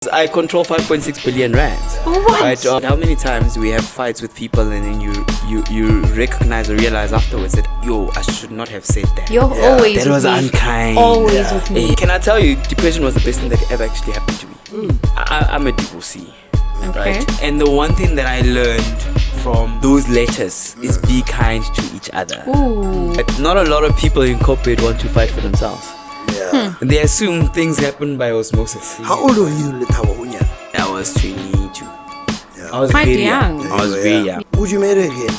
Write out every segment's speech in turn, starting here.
I control 5.6 billion rands. What? Right? How many times we have fights with people and then you recognize or realize afterwards that, yo, I should not have said that. You're always That with was me. unkind. Always with me. Can I tell you, depression was the best thing that ever actually happened to me. I'm a divorcee. Okay. Right? And the one thing that I learned from those letters is be kind to each other. Ooh. But not a lot of people in corporate want to fight for themselves. Yeah. And they assume things happen by osmosis. How old were you, Lethabo? I was 22. Yeah. I was Quite very young. I was very young. Would you marry again?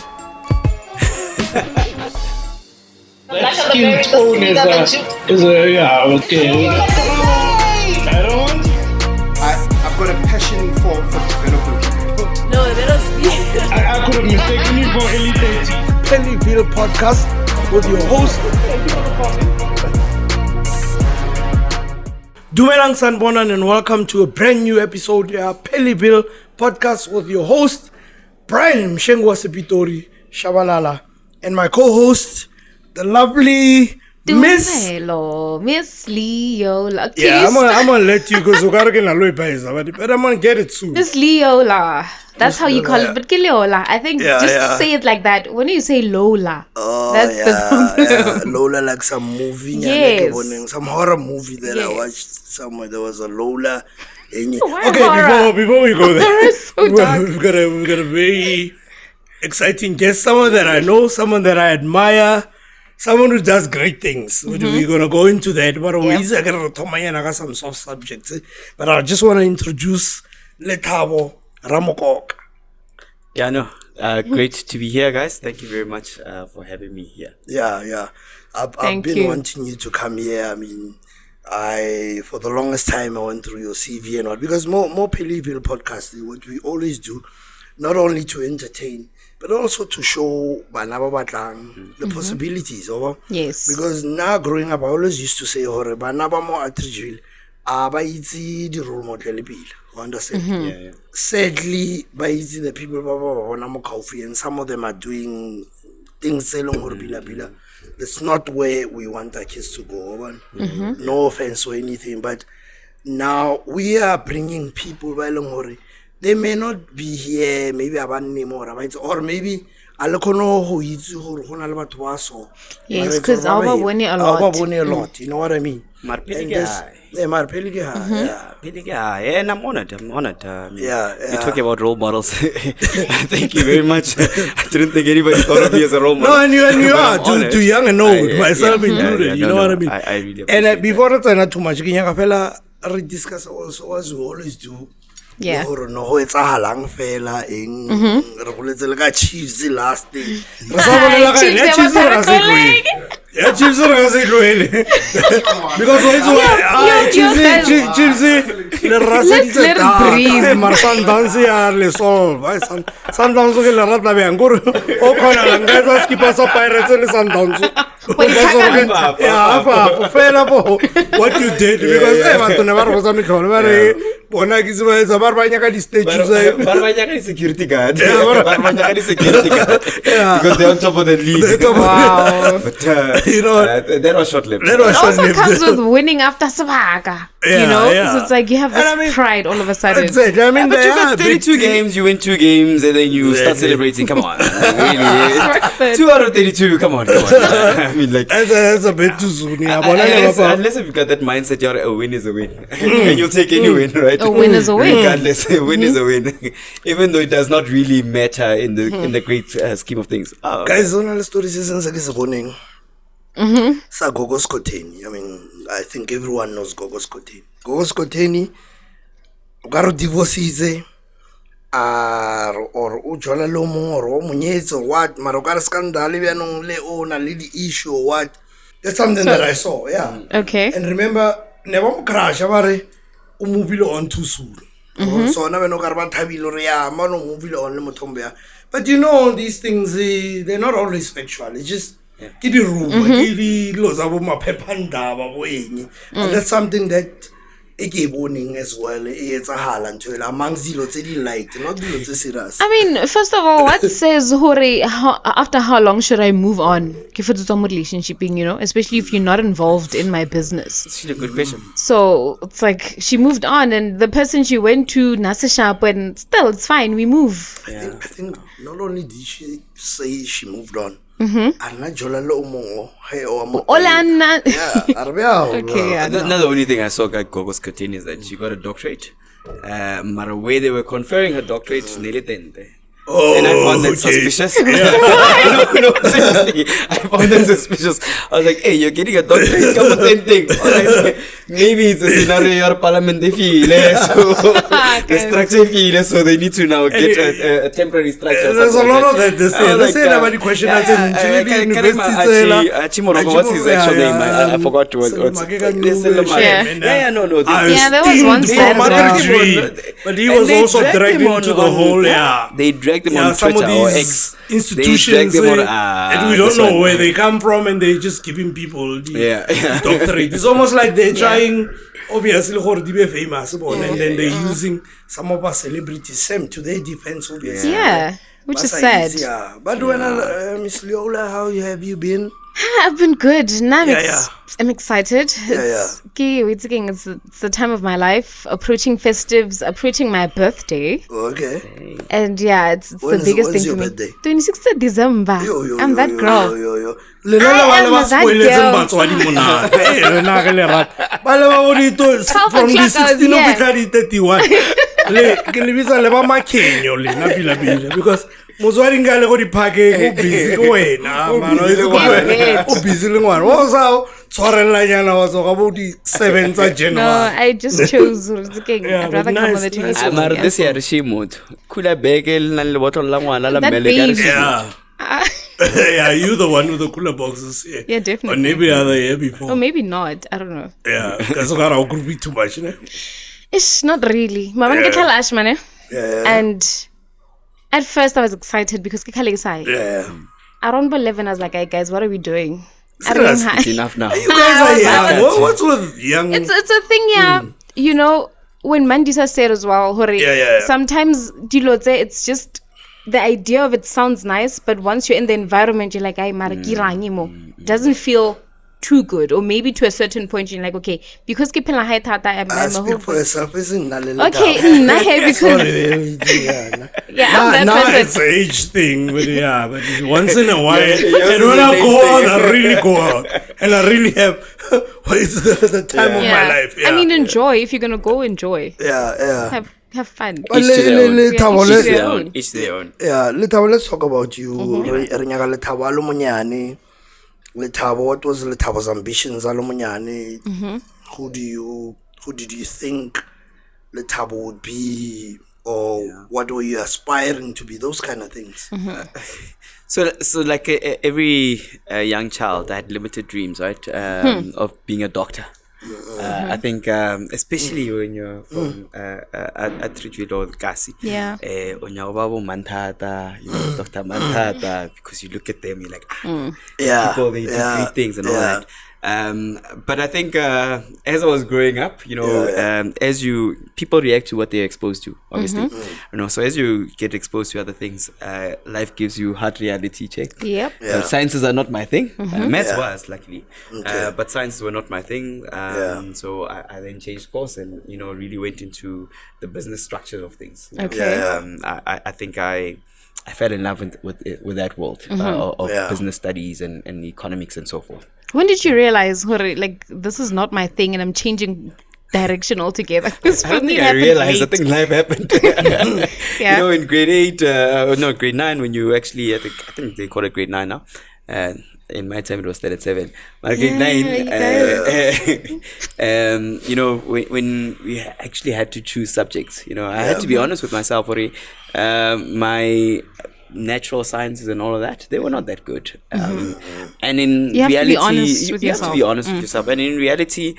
That skin tone is yeah, okay. I don't want. I've got a passion for developing people. No, that was me. I could have mistaken you for Ep17. Pheli podcast with your host. Dumelang Sanbonan and welcome to a brand new episode of Pheli podcast with your host Brian Mshengwa Sepitori Shabalala and my co-host the lovely Miss. Hello, Miss Leola. Yeah, I'm gonna let you go. So but I'm gonna get it soon. Miss Leola. That's how you call it. But Leola, I think just say it like that. When you say Lola, that's the problem. Lola, like some movie, Yes. some horror movie that I Yes. watched somewhere. There was a Lola. Why Okay, horror? before we go there, Horror is so dark. we've got a very exciting guest. Someone that I know, someone that I admire. Someone who does great things. We're going to go into that. But we're going to talk about some soft subjects. But I just want to introduce Lethabo, Ramokoka. Yeah, no. Great to be here, guys. Thank you very much for having me here. Yeah. I've Thank been you. wanting you to come here. I mean, for the longest time, I went through your CV and all. Because more Pheli podcast, what we always do, not only to entertain, but also to show the possibilities. Yes. Because now growing up, I always used to say, bana ba mo atrijil, ba itse di role model pele. You understand? Yeah. Sadly, ba itse the people ba bona mo kaufi, and some of them are doing things selong hore bila. That's not where we want our kids to go. No offense or anything, but now we are bringing people ba eleng hore they may not be here, maybe or maybe alakono ho itse hore hona le batho ba so. Yes, because Alba bone a lot. You know what I mean? And I'm honored. Yeah. You're talking about role models. Thank you very much. I didn't think anybody thought of me as a role model. No, and you are I'm too honored. young and old, myself included. Yeah, You no, know what I no, mean? I really appreciate And before that's not too much, we discuss also as we always do. Yeah. No, it's a halang fela in regular Chiefs last day. Chiefs because Chiefs le rasa Let's let it breathe. Marsan dance ya le solve. Sundowns ke le rata bang go o khona la ngaza skipper so Pirates le Sundowns. Yeah, fela bo what you did because batho ne ba re botsa metlholo ba re bona ke se ba etsa ba re ba nyaka di stages security guard. Security guard. Because they're on top of the league. Wow. But You know, that was short-lived. It also comes with winning after Sabaka. You know? So it's like you have this pride all of a sudden. Exactly. I mean, But you got 32 games, you win 2 games, and then you start celebrating. Come on. Really? 2 out of 32, come on. I mean, like, That's a bit too soon. unless if you got that mindset, a win is a win. And you'll take any win, right? A win is a win. Regardless, a win is a win. Even though it does not really matter in the great scheme of things. Guys, on the stories is morning. Sa Gogo's Koteni. I mean, I think everyone knows Gogo's Koteni. Gogo's Koteni, Garo divorces, or Ujola Lomo, or Munyets, or what, Marokar scandal, le own a lady issue, or what. That's something that I saw, yeah. Okay. And remember, never crash, movie on too soon. So now no carbat tabilo, mano movie on Motombia. But you know, these things, they're not always factual. It's just, get the room, and that's something that warning as well. It's a halan amongst the lots light, not the lots serious. I mean, first of all, what says Hore, after how long should I move on? If it's a relationshiping, you know, especially if you're not involved in my business. It's a good question. So it's like she moved on, and the person she went to Nasa shop, and still it's fine. We move. I think not only did she say she moved on. Anna Jolalo Mo, hey, or Olana. Okay, yeah. Another only thing I saw at Gogo's curtain is that she got a doctorate. Matter where they were conferring her doctorate, nilitente. And I found that suspicious. No, seriously. I found that suspicious. I was like, hey, you're getting a doctorate, come on, thing. Maybe it's a scenario your parliament they feel. So the structure feel, so they need to now get a temporary structure. There's a lot of that. They say about the question. I said, what's his actual name? I forgot what. No. There was one side as well. But he was also dragged into the whole, They dragged them on some Twitter of or these X. institutions, and we don't know where they come from, and they're just giving people the doctorate. It's almost like they're trying, obviously, to be famous, and then they're using some of our celebrities, same to their defense, obviously. Yeah, which is sad. But when Miss Leola, how have you been? I've been good. Now I'm excited. It's the time of my life, approaching festives, approaching my birthday. Okay. And it's the biggest thing for me. Birthday? 26th of December. I'm that girl. From the 16 of the 31. Because Mozwaringa go di parking busy go wena mano o busy le ngwana o sa tshwarella nyana wa tsoga bo di 7 tsa January. No, I just chose I'd rather come on the 26th. Amara this year she mood kula beke na le bottle la ngwana la mele ka Yeah, you the one with the cooler boxes. Yeah, definitely. Or maybe other year before. Or maybe not. I don't know. Yeah, because I could be too much, ne? It's not really. Mama get lash man. And at first I was excited because around 11 I was like, hey guys, what are we doing? It's enough now. You guys are young. What's with young? It's a thing, You know, when Mandisa said as well, sometimes it's just the idea of it sounds nice, but once you're in the environment, you're like, ay, it doesn't feel too good, or maybe to a certain point you're like, okay, because speak for yourself, isn't okay, because I'm that now person. it's an age thing, but but once in a while, and when I go out, I really go out, and I really have it's the time of my life. I mean, enjoy. If you're gonna go, enjoy. Have fun. Each their own. Yeah, let's talk about you. Lethabo, what was Lethabo's ambitions? Who did you think Lethabo would be, or what were you aspiring to be? Those kind of things. So like every young child, I had limited dreams, right? Of being a doctor. I think especially when you're from at Trijilo Kasi, Mantata, Dr. Mantata, because you look at them, you're like, people, they do great things and all that. But I think as I was growing up, as people react to what they're exposed to, obviously. So as you get exposed to other things, life gives you hard reality check. Sciences are not my thing. Maths was, luckily. But sciences were not my thing. So I then changed course and, really went into the business structure of things. I think I fell in love with that world of business studies and economics and so forth. When did you realize, like, this is not my thing and I'm changing direction altogether? Because for me, I realized, I think life happened. In grade 8, grade 9, when you actually, I think they call it grade 9 now. In my time, it was still at 7. But grade 9, when we actually had to choose subjects, I had to be honest with myself. My natural sciences and all of that, they were not that good. And in reality, you have to be honest with yourself. And in reality,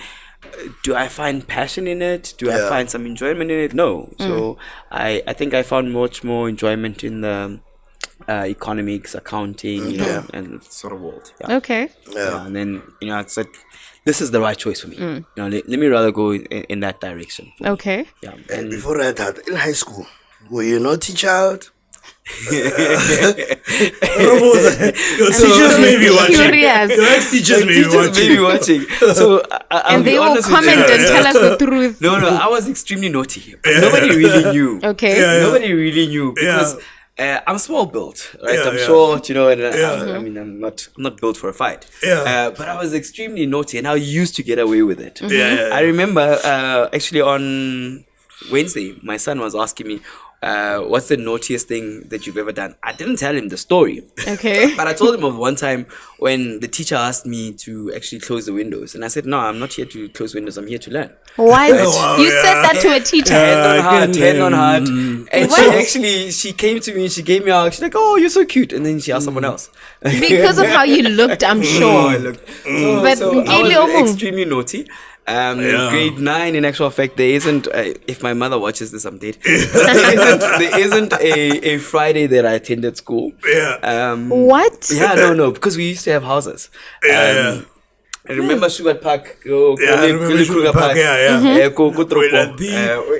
do I find passion in it? Do I find some enjoyment in it? No. So I think I found much more enjoyment in the economics, accounting, you know, and sort of world. Yeah. Okay. Yeah. And then, you know, I said, this is the right choice for me. You know, let me rather go in that direction. Okay. Yeah. And before that, in high school, were you a naughty child? Your teachers may be watching. Your ex-teachers may be watching. So, and they will comment and tell us the truth. No, I was extremely naughty. Nobody really knew. Okay. Nobody really knew because I'm small built, right? I'm short, you know, and I mean, I'm not built for a fight. But I was extremely naughty, and I used to get away with it. I remember actually on Wednesday, my son was asking me, what's the naughtiest thing that you've ever done? I didn't tell him the story. Okay. But I told him of one time when the teacher asked me to actually close the windows. And I said, no, I'm not here to close windows. I'm here to learn. What? You said that to a teacher? Hand on heart. And she came to me and she gave me a hug. She's like, oh, you're so cute. And then she asked someone else. Because of how you looked, I'm sure. So I was extremely naughty. Grade 9, in actual fact, there isn't if my mother watches this, I'm dead. there isn't a Friday that I attended school. What? No, because we used to have houses. I remember Schubert Park. I remember Schubert Park.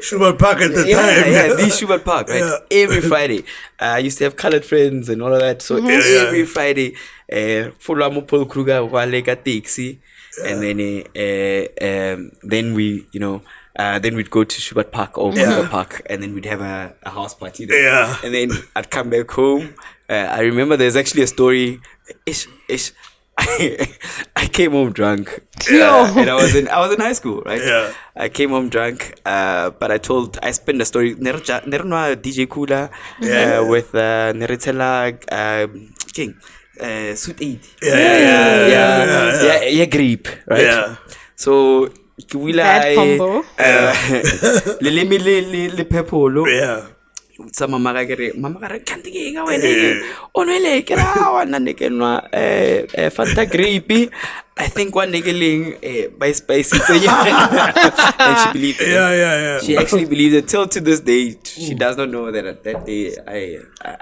Schubert Park at the time. The Schubert Park, right? Every Friday, I used to have colored friends and all of that. So every Friday, Fulamo Paul Kruger Walega taxi. And then we, you know, then we'd go to Schubert Park or Kruger Park, and then we'd have a house party there. And then I'd come back home. I remember there's actually a story. I came home drunk, and I was in high school, right? I came home drunk, but I spent the story. Nerno DJ Kula with Neritela King. Suit 8. Yeah, grape, right? So bad combo. Le pepolo. Some mama can't get away. Only Fanta grape. I think one nigga by spicy. And she believed it. She actually believed it till to this day. She does not know that day.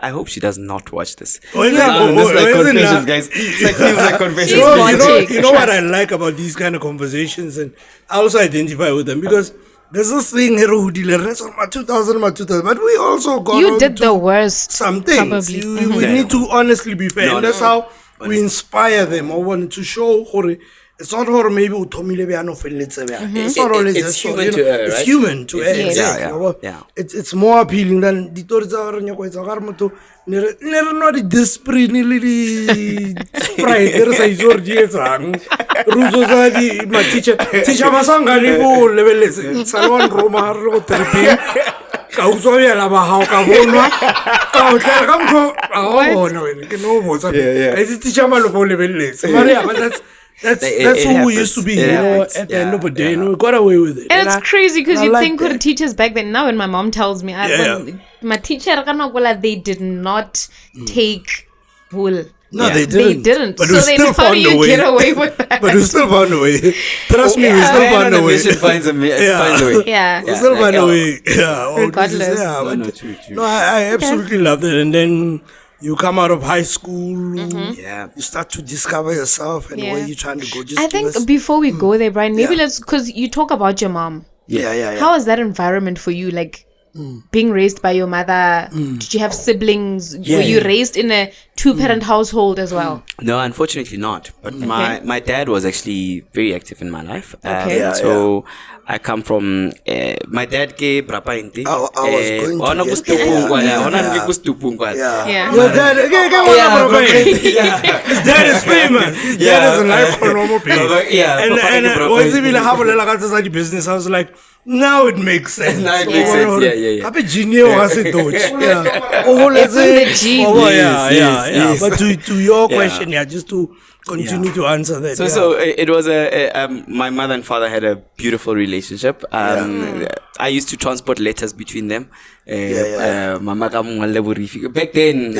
I hope she does not watch this. This is like confessions, guys. It feels like confessions. You know what I like about these kind of conversations, and I also identify with them because there's this thing here who did the rest of my 2000, but we also got you did the worst. Some things. We need to honestly be fair. And that's how we inspire them or want to show it's not or maybe it's not always it's human to her, it's human to her. It's more appealing than the stories are never not discipline sprite there is a George Russo my teacher masanga libo level Salwan Roma ro therapy ka uzoya la ba ha ka bonwa ka o tla ka mko a bona wena ke no botsa I teacher malopo level Maria, but that's who we used to be, you know, at the end of the day. We got away with it. And it's crazy because you think with the teachers back then. Now when my mom tells me, my teacher, they did not take wool. No, they didn't. But so then how do you get away with that? But we still found a way. Trust me, we still found a way. Finds a way. Yeah. We still found a way. Regardless. No, I absolutely loved it. And then you come out of high school, you start to discover yourself and where you're trying to go. I think before we go there, Brian, maybe because you talk about your mom. How was that environment for you? Like being raised by your mother? Did you have siblings? Were you raised in a two-parent household as well? No, unfortunately not. But my dad was actually very active in my life. I come from my dad ke brapa inti. I was going to Your dad, his dad is famous. His dad is an icon. And once he have a business, I was like, now it makes sense. I'm a genius. But to your question, just to continue to answer that. So it was my mother and father had a beautiful relationship. I used to transport letters between them. Mama back then,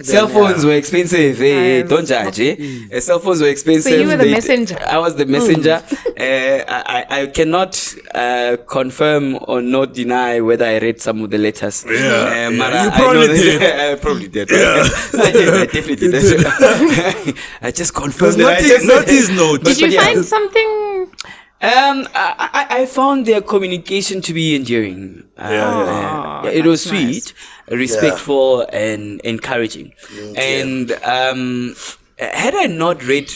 cell phones were expensive. Don't judge. Cell phones were expensive. So you were the messenger. I was the messenger. I cannot confirm or not deny whether I read some of the letters. You probably did. I probably did. I definitely did. I just confirmed that. Not his note. Did you find something? I found their communication to be endearing. It was sweet, respectful, and encouraging. And had I not read,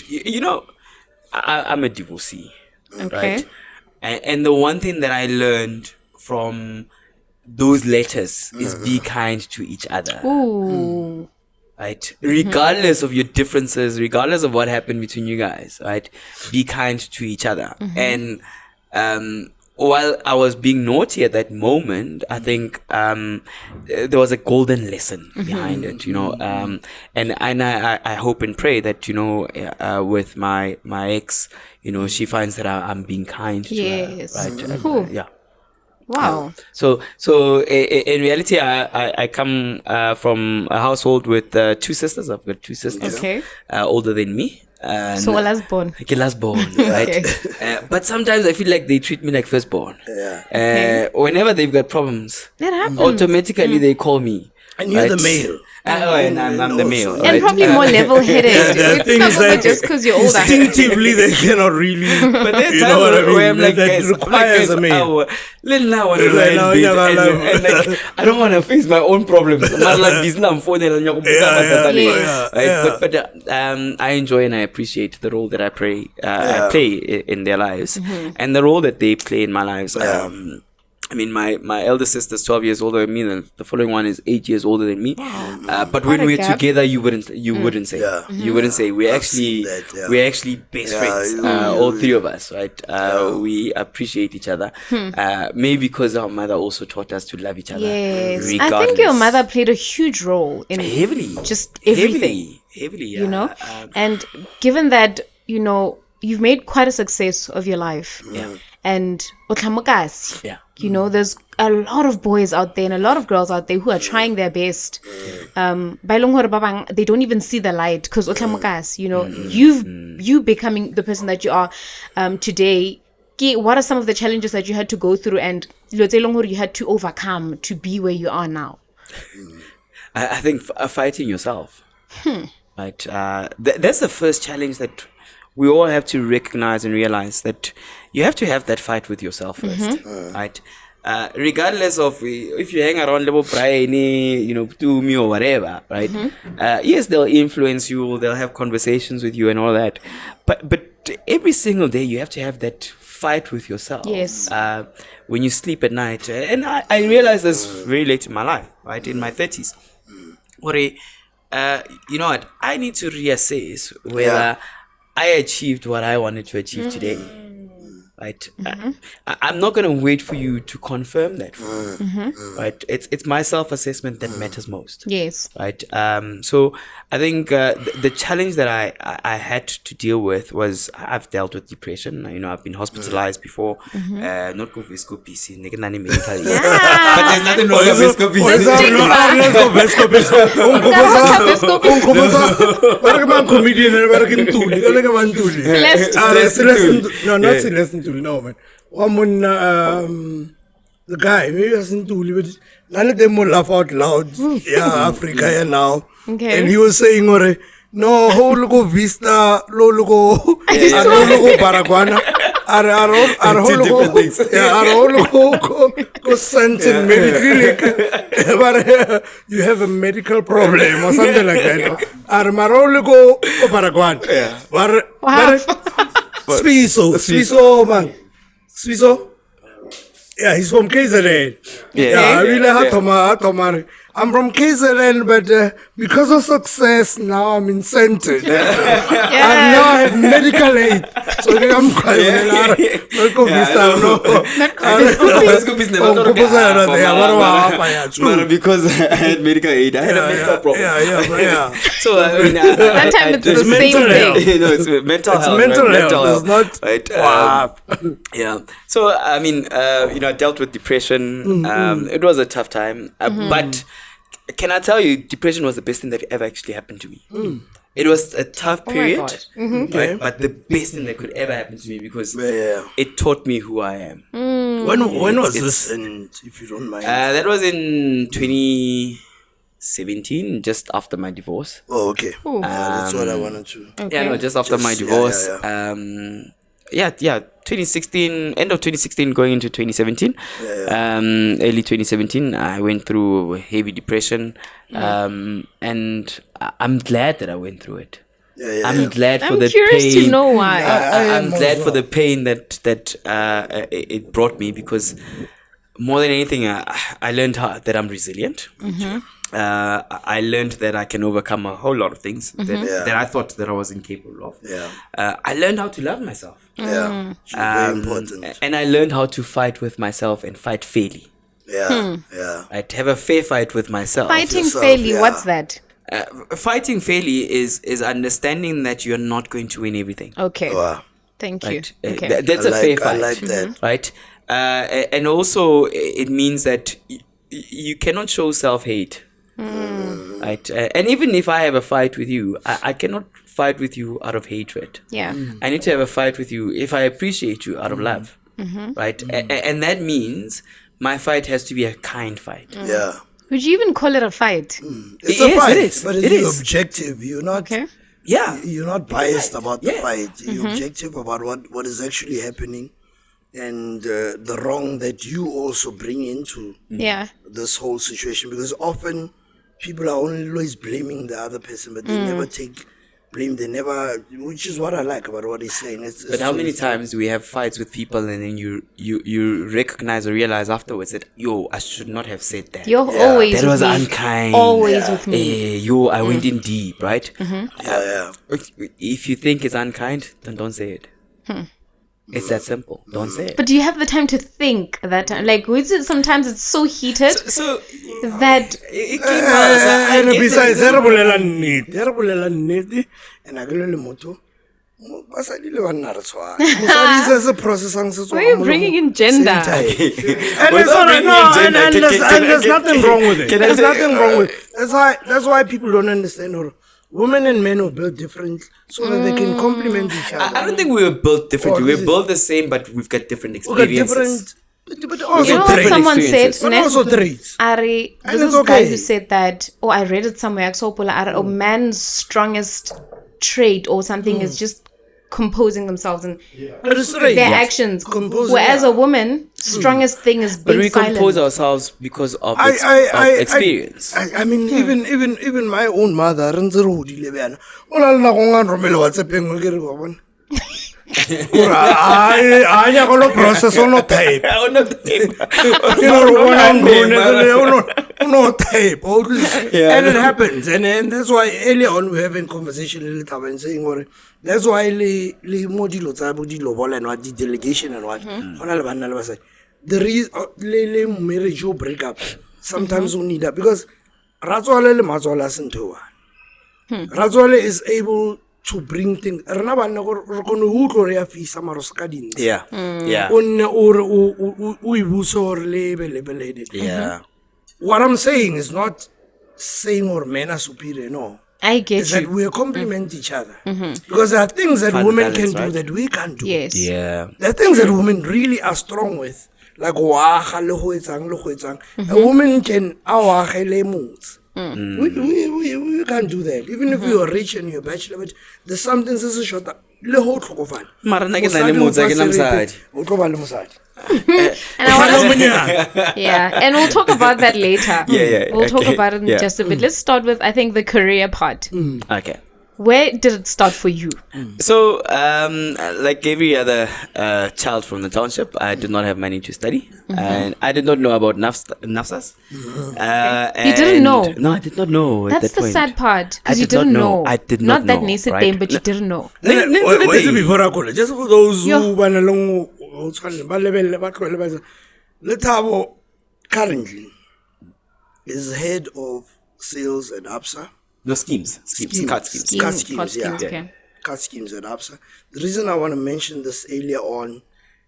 I'm a divorcee, right? And the one thing that I learned from those letters is be kind to each other. Ooh. Right, regardless of your differences, regardless of what happened between you guys, right, be kind to each other. And while I was being naughty at that moment, I think there was a golden lesson behind it, and I hope and pray that with my ex, she finds that I'm being kind to her, right? Yeah. Wow. So in reality, I come from a household with 2 sisters. I've got 2 sisters, older than me. So last born. Last born, right? But sometimes I feel like they treat me like firstborn. Whenever they've got problems, that happens. Automatically they call me. And you're the male. And I'm the male. And right? Probably more level-headed. It's not just because you're older. Instinctively, they cannot really. But there's times where I'm like, guys, requires a male. And I don't want to face my own problems. But I enjoy and I appreciate the role that I play in their lives, and the role that they play in my lives. I mean, my elder sister's 12 years older than me, and the following one is 8 years older than me. But when we're together, you wouldn't say. You wouldn't say. We're actually best friends. All 3 of us, right? We appreciate each other. Maybe because our mother also taught us to love each other. Yes, I think your mother played a huge role in just everything. Heavily, and given that you've made quite a success of your life. And there's a lot of boys out there and a lot of girls out there who are trying their best. They don't even see the light because you becoming the person that you are today. What are some of the challenges that you had to go through and you had to overcome to be where you are now? I think fighting yourself. Right. That's the first challenge that we all have to recognize and realize, that you have to have that fight with yourself first, right? Regardless of if you hang around level Brian, to me or whatever, right? Yes, they'll influence you, they'll have conversations with you and all that, but every single day you have to have that fight with yourself. Yes. When you sleep at night, and I realized this very late in my life, right, in my 30s, you know what? I need to reassess whether I achieved what I wanted to achieve today. Right? I'm not going to wait for you to confirm that. Right? It's my self-assessment that matters most. Yes. Right? So I think the challenge that I had to deal with was, I've dealt with depression. I've been hospitalized before. Not go Vesco PC. But there's nothing wrong with Vesco PC. No, man. One the guy, maybe I wasn't too but none of them will laugh out loud. Africa now. And he was saying, no, ho logo vista, lo logo Paraguana. Go Santin Mediclinic. You have a medical problem or something like that. Armarologo Paraguan. Swiso, man. Swiso? Yeah, he's from KZN. I really have to I'm from KZN, but because of success, now I'm in center. I now have medical aid. So I'm because I had medical aid, I had a medical problem. So that time it's the same thing. It's mental health. Mental health. It's not right. Yeah. So I mean, I dealt with depression. It was a tough time, but can I tell you, depression was the best thing that ever actually happened to me. It was a tough period, right? But the best thing that could ever happen to me because it taught me who I am. When was this? And if you don't mind, that was in 2017, just after my divorce. Oh, okay. That's what I wanted to. Okay. Yeah, no, just after my divorce. 2016, end of 2016, going into 2017. Early 2017, I went through heavy depression, and I'm glad that I went through it. I'm glad for the pain. I'm curious to know why. I'm glad for the pain that it brought me, because more than anything, I learned that I'm resilient. I learned that I can overcome a whole lot of things that I thought that I was incapable of. I learned how to love myself. Very important. And I learned how to fight with myself and fight fairly. I'd have a fair fight with myself. Fighting fairly, what's that? Fighting fairly is understanding that you're not going to win everything. Okay. Thank you. Right? Okay. That's a fair fight. I like that. Right? And also, it means that you cannot show self-hate. Right? And even if I have a fight with you, I cannot fight with you out of hatred. Yeah. I need to have a fight with you if I appreciate you out of love. Right? And that means my fight has to be a kind fight. Would you even call it a fight? It's a fight, it is. but It it's is. objective. You're not. Okay. You're not biased about the fight. You're objective about what is actually happening, and the wrong that you also bring into this whole situation. Because often people are always blaming the other person, but they never take blame. They never, which is what I like about what he's saying. But how many times do we have fights with people and then you recognize or realize afterwards that, I should not have said that. You're always that with was me. unkind. Always with me. I went in deep, right? If you think it's unkind, then don't say it. It's that simple. Don't say it. But do you have the time to think that time? Like, sometimes it's so heated that... It came out. And besides, and I go to moto. Why are you bringing in gender? And it's all right. No, and there's nothing wrong with it. There's nothing wrong with it. That's why people don't understand. Women and men were built different so that they can complement each other. I don't think we were built differently. We were built the same, but we've got different experiences. But also You know what someone said? But also traits. There's this guy who said that, I read it somewhere, a man's strongest trait or something is just composing themselves and their actions. Whereas a woman, strongest thing is being silent. But we compose ourselves because of experience. I mean, even my own mother, I process no tape. No tape. And it happens. And that's why earlier on we having conversation in Lethabo and saying that's why the delegation and what the reason marriage or breakup sometimes we need that because Ratswale is able to bring things. What I'm saying is not saying or men are superior, no. I get it's that we complement each other. Because there are things that women can do that we can't do. Yes. There are things that women really are strong with. Like a woman can we can't do that. Even if you are rich and you're a bachelor, but there's something that's a short. Yeah, and we'll talk about that later. We'll talk about it in just a bit. Let's start with, I think, the career part. Okay. Where did it start for you? So, like every other child from the township, I did not have money to study, and I did not know about NAFSAs. You didn't know? No, I did not know. That's at that the point. sad part. I Because you did not didn't know. know. I did not that know, needs a right? thing, but you didn't know. Wait, before I call it, just for those Yeah. who want to know, Lethabo currently is head of sales at ABSA. No schemes, card schemes. Card schemes, yeah. Okay. Card schemes at ABSA. The reason I want to mention this earlier on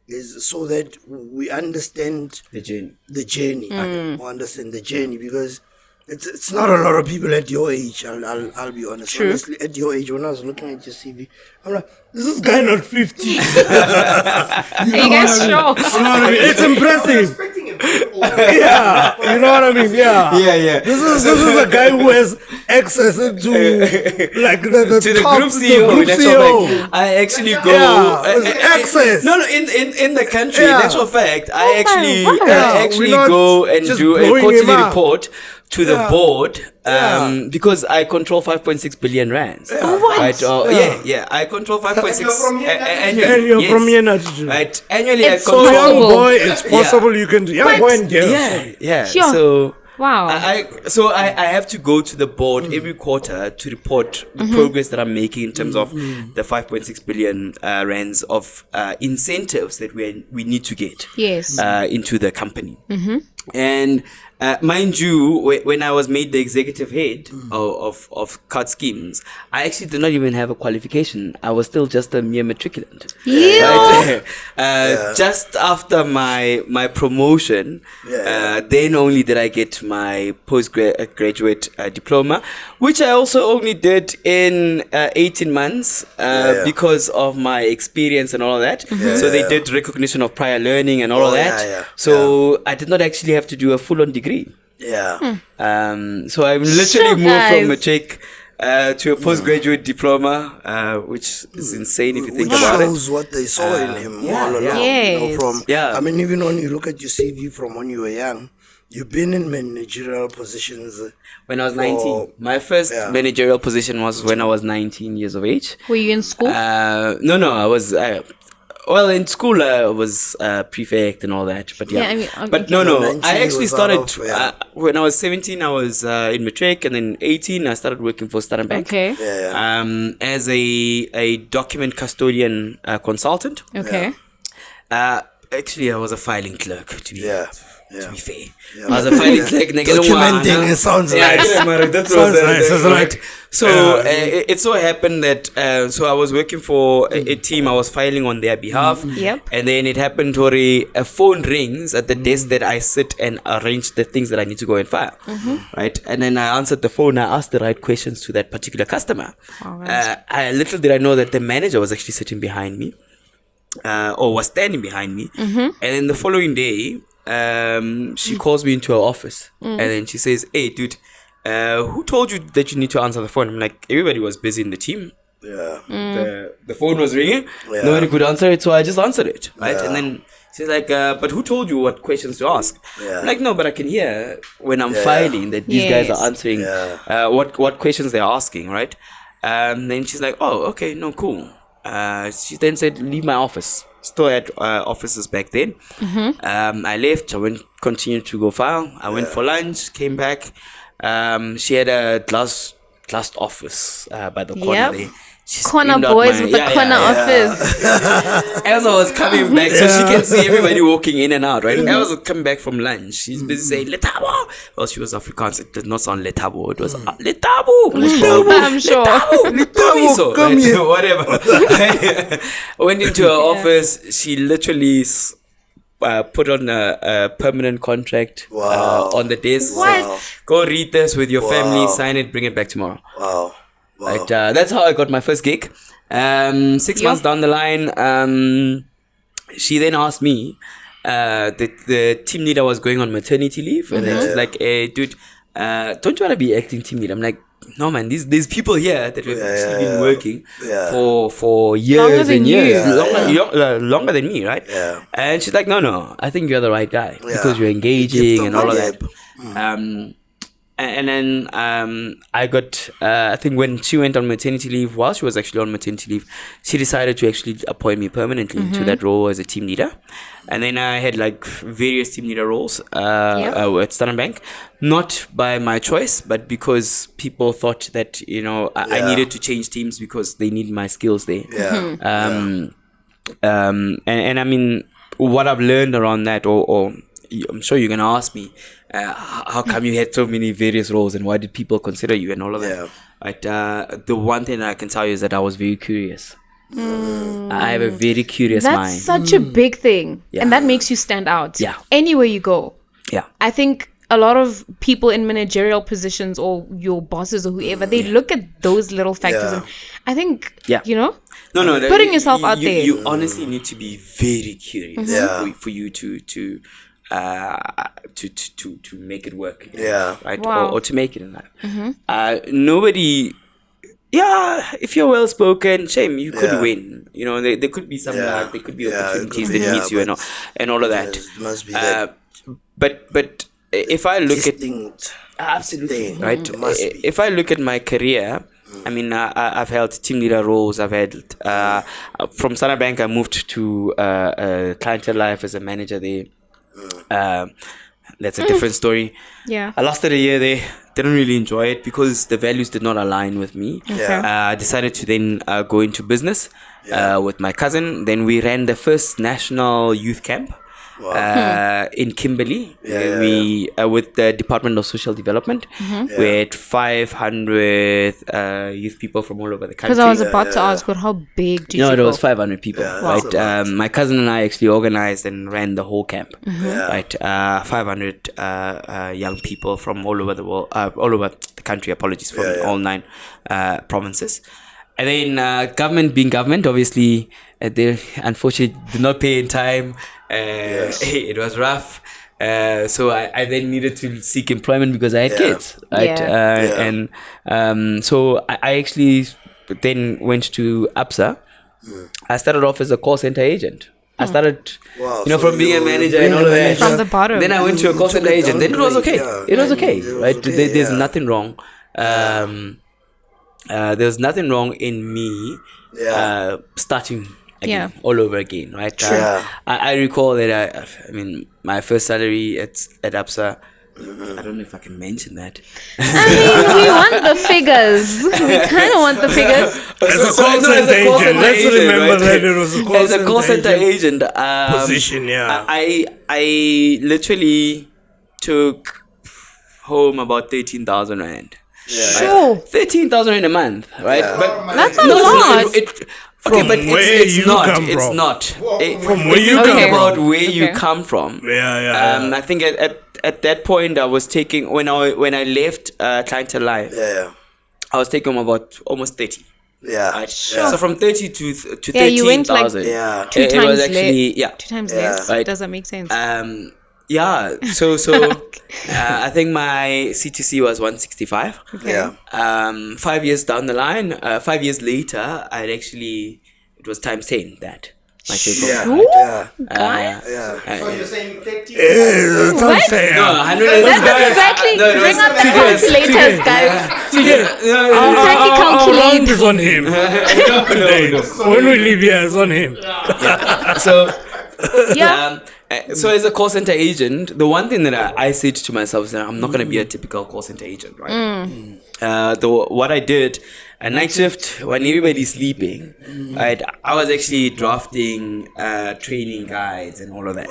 is so that we understand The journey. We understand the journey, because it's not a lot of people at your age. I'll be honest. True. Honestly, at your age, when I was looking at your CV, I'm like, this is guy not 50. You Are you guys sure? know what I mean? It's impressive. Yeah, you know what I mean? Yeah. This is a guy who has access into like the To the top, group CEO. The group in actual CEO. fact, I actually go. Yeah, with access. No, in the country. Yeah. In actual fact, I actually wow. actually We're not go and just do a blowing him quarterly up. report to the Yeah. board, Yeah. because I control 5.6 billion rands. What? Right? Yeah. I control 5.6 annually. And you're yes. from here, not Right. Annually, It's So, I control. young Possible. boy, it's possible you can do. Young boy and girl. Yeah. Sure. So. Wow. I have to go to the board every quarter to report the progress that I'm making in terms of the 5.6 billion rands of incentives that we need to get Yes. into the company. And mind you, when I was made the executive head of card schemes, I actually did not even have a qualification. I was still just a mere matriculant. Yeah. Right? Just after my promotion, then only did I get my postgraduate diploma, which I also only did in 18 months because of my experience and all of that. So they did recognition of prior learning and all of that. So I did not actually have to do a full-on degree. Yeah. So I literally Sure, moved guys. from matric to a postgraduate diploma, which is insane if you think Which about it. shows what they saw in him all along. Yes. Yeah. I mean, even when you look at your CV from when you were young, you've been in managerial positions. When I was 19, my first managerial position was when I was 19 years of age. Were you in school? No, I was. Well, in school I was prefect and all that, but Yeah, I mean, but okay. no. 19 I actually was out started of, when I was 17. I was in matric, and then 18 I started working for Standard Bank. Okay. As a document custodian consultant. Okay. Actually, I was a filing clerk to be fair. I was a filing clerk. Documenting, it sounds nice. Sounds nice, right? So it so happened that so I was working for a team. I was filing on their behalf. Yep. And then it happened to a phone rings at the desk that I sit and arrange the things that I need to go and file. Right. And then I answered the phone. I asked the right questions to that particular customer. Little did I know that the manager was actually sitting behind me. Or was standing behind me. And then the following day, she calls me into her office, and then she says, "Hey, dude, who told you that you need to answer the phone?" I'm like, everybody was busy in the team. The phone was ringing. Nobody could answer it, so I just answered it, right? And then she's like, "But who told you what questions to ask?" I'm like, "No, but I can hear when I'm filing that these guys are answering what questions they're asking, right?" Then she's like, "Oh, okay, no, cool." She then said, "Leave my office." Still had offices back then. I left. I continued to go file. I went for lunch, came back. She had a glass office by the corner there. She Corner screamed out boys with the corner office. As I was coming back, so she can see everybody walking in and out, right? As I was coming back from lunch, she's busy saying, "Lethabo." Well, she was Afrikaans. It did not sound Lethabo. It was Lethabo. I'm sure. Lethabo, come here. Whatever. I went into her office. She literally put on a permanent contract on the desk. What? Go read this with your family, sign it, bring it back tomorrow. Wow. Right, that's how I got my first gig. 6 months down the line, she then asked me, the team leader was going on maternity leave, and then she's like, "Hey, dude, don't you want to be acting team leader?" I'm like, "No, man, there's people here that have actually been working for years and years, longer than me, right?" And she's like, "No, I think you're the right guy because you're engaging and all of that." And then I got, I think when she went on maternity leave, while she was actually on maternity leave, she decided to actually appoint me permanently to that role as a team leader. And then I had like various team leader roles at Standard Bank, not by my choice, but because people thought that, I needed to change teams because they need my skills there. And I mean, what I've learned around that, or I'm sure you're going to ask me, how come you had so many various roles and why did people consider you and all of that? Right? The one thing that I can tell you is that I was very curious. I have a very curious mind. That's such a big thing. And that makes you stand out. Yeah. Anywhere you go. Yeah. I think a lot of people in managerial positions or your bosses or whoever, they look at those little factors. And I think, No, putting yourself out there. You honestly need to be very curious for you to make it work. Right? Wow. Or to make it in life. Nobody. Yeah, if you're well spoken, shame you could win. There could be some luck, there could be opportunities that meet you and all of that. It must be that. But if I look distinct absolutely thing, right, if I look at my career, I mean, I've held team leader roles. I've had from Standard Bank, I moved to clientele life as a manager there. That's a different story. Yeah. I lasted a year there. Didn't really enjoy it because the values did not align with me. I decided to then go into business with my cousin. Then we ran the first national youth camp in Kimberley. We with the Department of Social Development. We had 500 youth people from all over the country. Because I was about to ask, but how big did you go? No, it was 500 people. Right. My cousin and I actually organized and ran the whole camp. Right. 500 young people from all over the world, all over the country. Apologies, from all 9 provinces. And then government being government, obviously, they unfortunately did not pay in time. It was rough. So I then needed to seek employment because I had kids. Right? So I actually then went to ABSA. I started off as a call center agent. I started, from being a manager and all of that. From the bottom. Then I went to a call center agent. Then it was okay. It was okay, right? There's nothing wrong. There's nothing wrong in me starting again, all over again, right? I recall that I mean, my first salary at ABSA, I don't know if I can mention that. I mean, we want the figures. We kind of want the figures. As a call center agent, let's remember that it was a call center agent position. I literally took home about 13,000 rand. Sure. 13,000 rand a month, right? But that's a lot. From where you come from. It's not. From where you come about where you come from. I think at that point I was taking when I left clientele life. I was taking about almost 30. Right? So from 30 to 13,000. You went like 2 times it was actually 2 times less. Right? Does that make sense? So I think my C2C was 165. 5 years down the line, 5 years later, it was times 10 that. My take home. So you're saying 30? That's what I'm saying. No, 100 is Exactly. Bring out the calculators, guys. Exactly, calculate. It's on him. When we leave here, it's on him. So as a call center agent, the one thing that I said to myself is that I'm not going to be a typical call center agent, right? What I did, a night shift when everybody's sleeping, right? I was actually drafting training guides and all of that.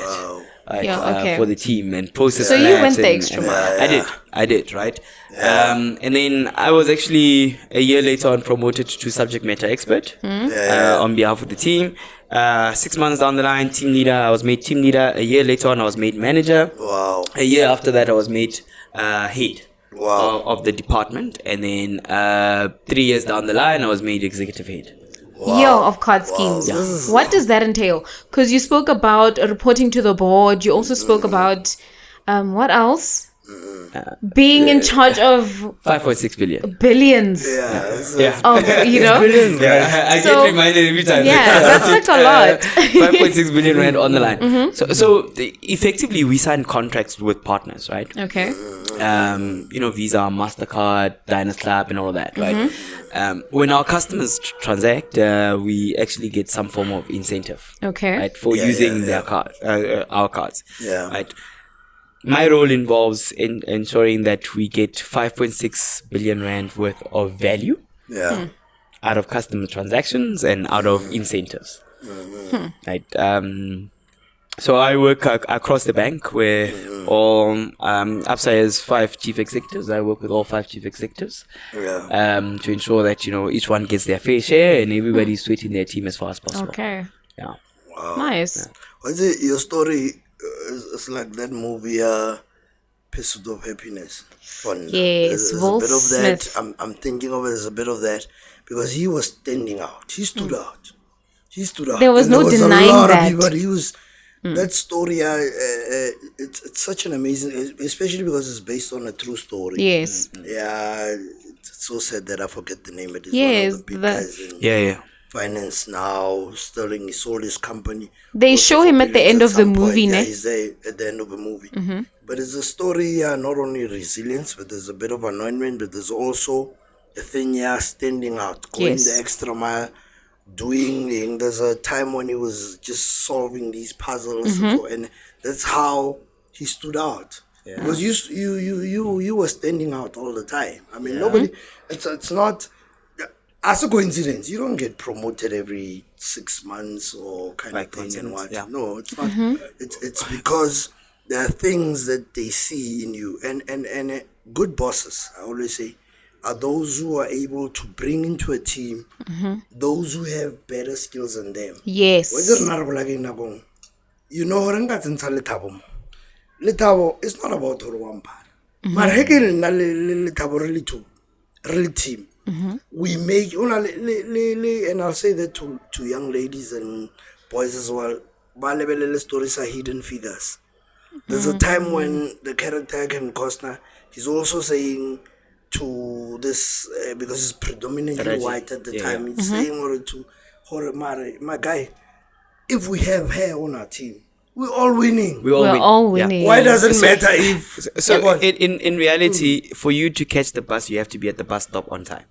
For the team and process. So you went the extra mile. I did, right? And then I was actually a year later on promoted to subject matter expert on behalf of the team. 6 months down the line, team leader. I was made team leader. A year later on, I was made manager. A year after that, I was made head of the department. And then 3 years down the line, I was made executive head. Of card schemes. What does that entail? Because you spoke about reporting to the board. You also spoke about what else? Being in charge of 5.6 billion. billions. Yeah. Of, you know. I So- get reminded every time. Yeah, that's like a lot. 5.6 billion rand on the line. So effectively, we sign contracts with partners, right? Okay. Visa, MasterCard, Diners Club, and all of that, right? When our customers transact, we actually get some form of incentive, Okay. right, for using their card, our cards. Yeah. Right. My role involves in ensuring that we get 5.6 billion rand worth of value out of customer transactions and out of incentives. Right. So I work across the bank where all Absa has 5 chief executives. I work with all 5 chief executives to ensure that each one gets their fair share and everybody's sweating their team as far as possible. Okay. Yeah. Wow. Nice. What's it? Your story is like that movie, Pursuit of Happiness. Fun. Yes, There's Will a bit of that. Smith. I'm thinking of it as a bit of that because he was standing out. He stood out. He stood out. There was And no there denying a lot that. Of people, he was. That story, it's such an amazing, especially because it's based on a true story. Yes. Yeah, it's so sad that I forget the name. It is Yes, one of the big the- guys in Yeah. finance now. Sterling, he sold his company. They Also show for him at the billions end of the some point. movie, Yeah, ne? he's there at the end of the movie. But it's a story, not only resilience, but there's a bit of anointment, but there's also a thing, standing out, going Yes. the extra mile, doing. There's a time when he was just solving these puzzles, and that's how he stood out. Because you were standing out all the time. I mean, nobody. It's not. As a coincidence, you don't get promoted every 6 months or kind Like of thing and what. coincidence, yeah. No, it's not. It's because there are things that they see in you, and good bosses, I always say, are those who are able to bring into a team those who have better skills than them. Yes. You know, Lethabo. Lethabo is not about Rwampa. But Lethabo really team. We make, and I'll say that to young ladies and boys as well. Balebele stories are hidden figures. There's a time when the character Ken Costner, he's also saying to this because it's predominantly white at the time. It's saying to my guy, if we have hair on our team, we're all winning. We're all winning. Why does it matter if? So in reality, for you to catch the bus, you have to be at the bus stop on time.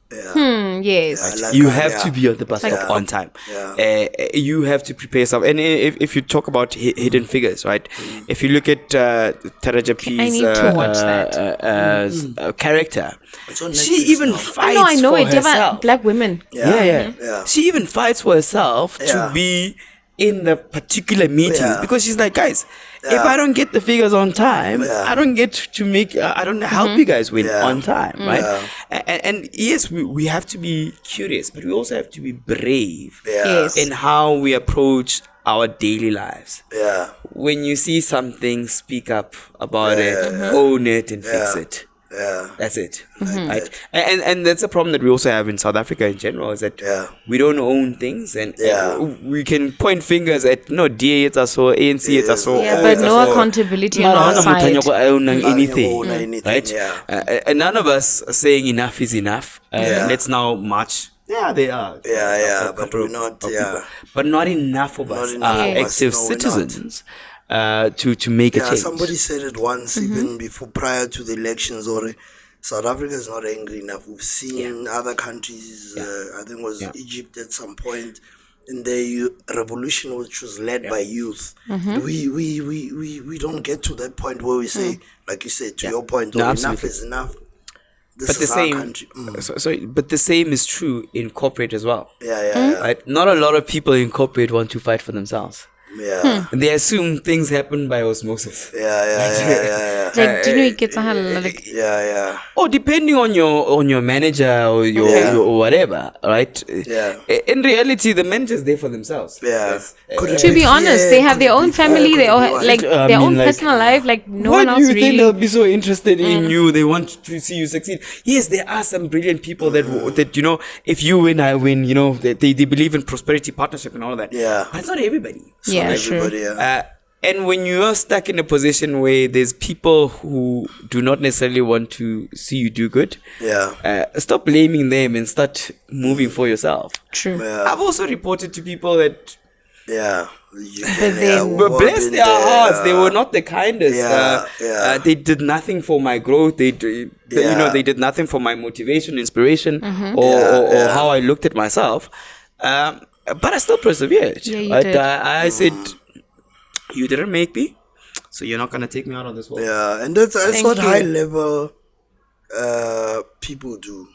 Yes. Like You that, have to be at the bus stop on time. Yeah. You have to prepare yourself. And if you talk about hidden figures, right? If you look at Taraja P's I need to watch that. character, It's on she Netflix even now. fights I know for it. herself. Black women. Yeah. She even fights for herself to be in the particular meetings because she's like, guys, if I don't get the figures on time, I don't get to make, I don't help you guys win on time, right? And yes, we have to be curious, but we also have to be brave Yes. in how we approach our daily lives. Yeah. When you see something, speak up about it, own it, and fix it. Yeah. That's it. Right? And that's a problem that we also have in South Africa in general, is that we don't own things, and we can point fingers at DA it's so, ANC it's so. Yeah, but no accountability on our side. Anything, right? Yeah. And none of us are saying enough is enough. Let's now march. Yeah, they are. Yeah, but we're not. Yeah. But not enough of us enough are of us. active No, we're not. citizens to make a Yeah, change. somebody said it once, even before, prior to the elections, or South Africa is not angry enough. We've seen other countries, I think it was Egypt at some point, in the revolution which was led by youth. We don't get to that point where we say, like you said, to your point, enough absolutely. is enough. This But is the our same, country. but the same is true in corporate as well. Yeah. Right? Not a lot of people in corporate want to fight for themselves. Yeah. And they assume things happen by osmosis. Yeah. Like, do you know it gets like, Yeah. Or depending on your manager or your whatever, right? Yeah. In reality, the manager's there for themselves. Yeah. to be honest, they have their own family, they all like their own personal life, like no Why one do else you think they'll really. be so interested in you? They want to see you succeed. Yes, there are some brilliant people that if you win, I win. They believe in prosperity, partnership, and all of that. Yeah. But it's not everybody. Yeah, true. Everybody, And when you are stuck in a position where there's people who do not necessarily want to see you do good, stop blaming them and start moving for yourself. True. I've also reported to people that But bless their hearts, they were not the kindest. They did nothing for my growth. They did nothing for my motivation, inspiration, or how I looked at myself. But I still persevered. Yeah, you right? did. I said, you didn't make me, so you're not gonna take me out of this world. Yeah, and that's what high level people do.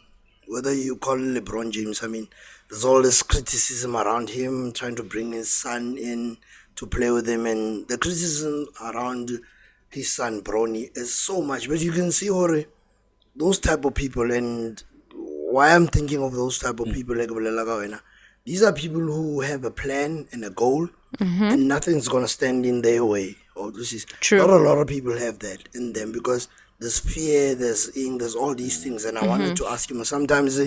Whether you call LeBron James, I mean, there's all this criticism around him, trying to bring his son in to play with him, and the criticism around his son Bronny is so much. But you can see those type of people, and why I'm thinking of those type of people, like these are people who have a plan and a goal, and nothing's gonna stand in their way. Or this is True. Not a lot of people have that in them, because there's fear, there's all these things. And I wanted to ask you, sometimes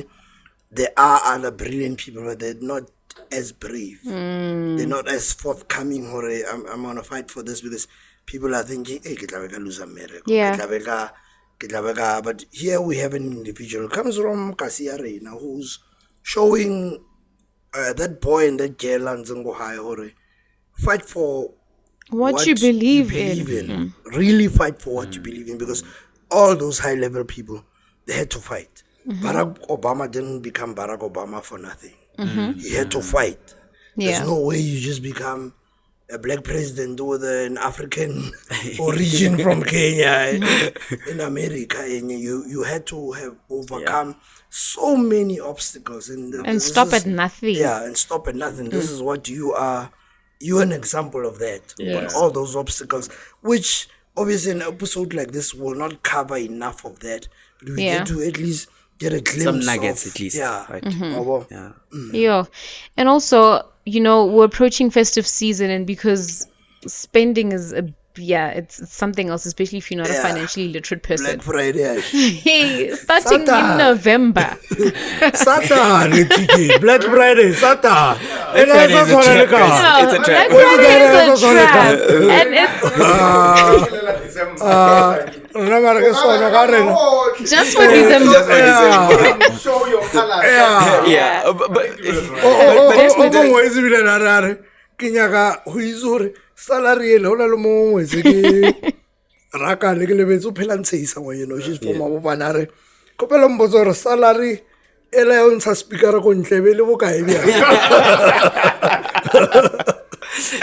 there are other brilliant people, but they're not as brave. They're not as forthcoming. Or I'm gonna fight for this, because people are thinking, hey, lose America. Yeah. But here we have an individual comes from Kasia Reina, who's showing that boy and that girl and Zango High fight for what you believe in. Really fight for what you believe in, because all those high level people, they had to fight. Barack Obama didn't become Barack Obama for nothing. He had to fight. There's no way you just become a black president with an African origin from Kenya in America, and you had to have overcome so many obstacles And stop at nothing. Yeah, and stop at nothing. This is what you are. You're an example of that. Yes. All those obstacles, which obviously an episode like this will not cover enough of that, but we get to at least get a glimpse. Some nuggets of, at least. Yeah. Right. Yeah. And also, we're approaching festive season, and because spending is it's something else, especially if you're not a financially literate person. Black Friday. Hey, starting in November. Satan, Black Friday, Satan. It's a trap. Black Friday is a trap. And it's just for December. Show your color. Yeah. But salary e lola lo mongwe se ke raka le ke lebetse o phela ntshisa ngwe she's from abobana re kopela mbotso re salary ela yo ntsha speaker ko ntlebe le bokae bia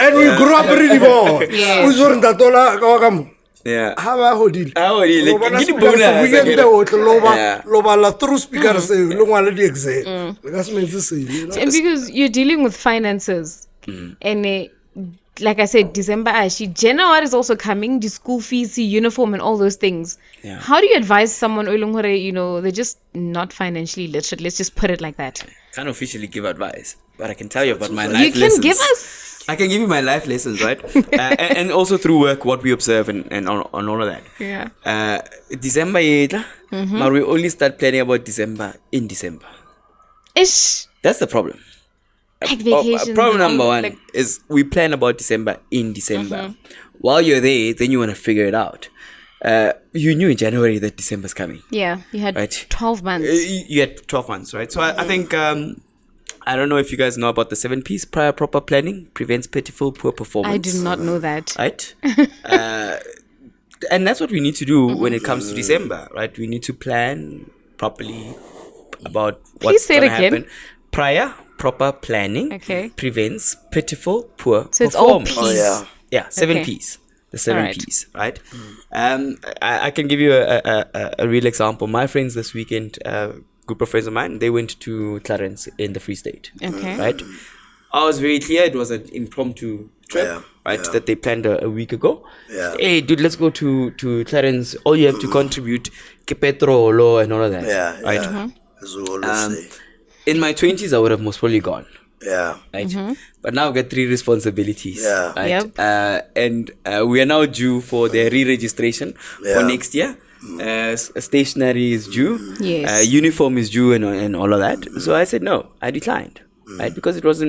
and we grew up really well o zore ntatola ka wa ka mo ha ba hodile ke di bona we get the hotel loba la through speaker se le ngwala di exam le ka se mentse se and because you're dealing with finances and like I said, December, January is also coming, the school fees, the uniform, and all those things. Yeah. How do you advise someone, they're just not financially literate? Let's just put it like that. I can't officially give advice, but I can tell you about my life lessons. You can give us. I can give you my life lessons, right? And also through work, what we observe and on all of that. Yeah. December, but we only start planning about December in December. Ish. That's the problem. Like vacations. Problem number one is we plan about December in December. While you're there, then you want to figure it out. You knew in January that December's coming. Yeah, you had 12 months. You had 12 months, right? So I think, I don't know if you guys know about the 7 P's. Prior proper planning prevents pitiful poor performance. I did not know that. Right? And that's what we need to do when it comes to December, right? We need to plan properly about what's going to happen. Prior proper planning prevents pitiful poor performance. It's all P's. Yeah, 7 P's. The 7 P's, right? I can give you a real example. My friends this weekend, group of friends of mine, they went to Clarence in the Free State. Okay. Right? I was very clear it was an impromptu trip, that they planned a week ago. Yeah. Hey, dude, let's go to Clarence. All you have to contribute, ke petrolo and all of that. Yeah, right? As we always say. In my 20s, I would have most probably gone. Yeah. Right? But now I've got 3 responsibilities. Yeah. Right? Yep. And we are now due for their re-registration for next year. Stationery is due. Yes. Uniform is due and all of that. So I said no. I declined. Right? Because it was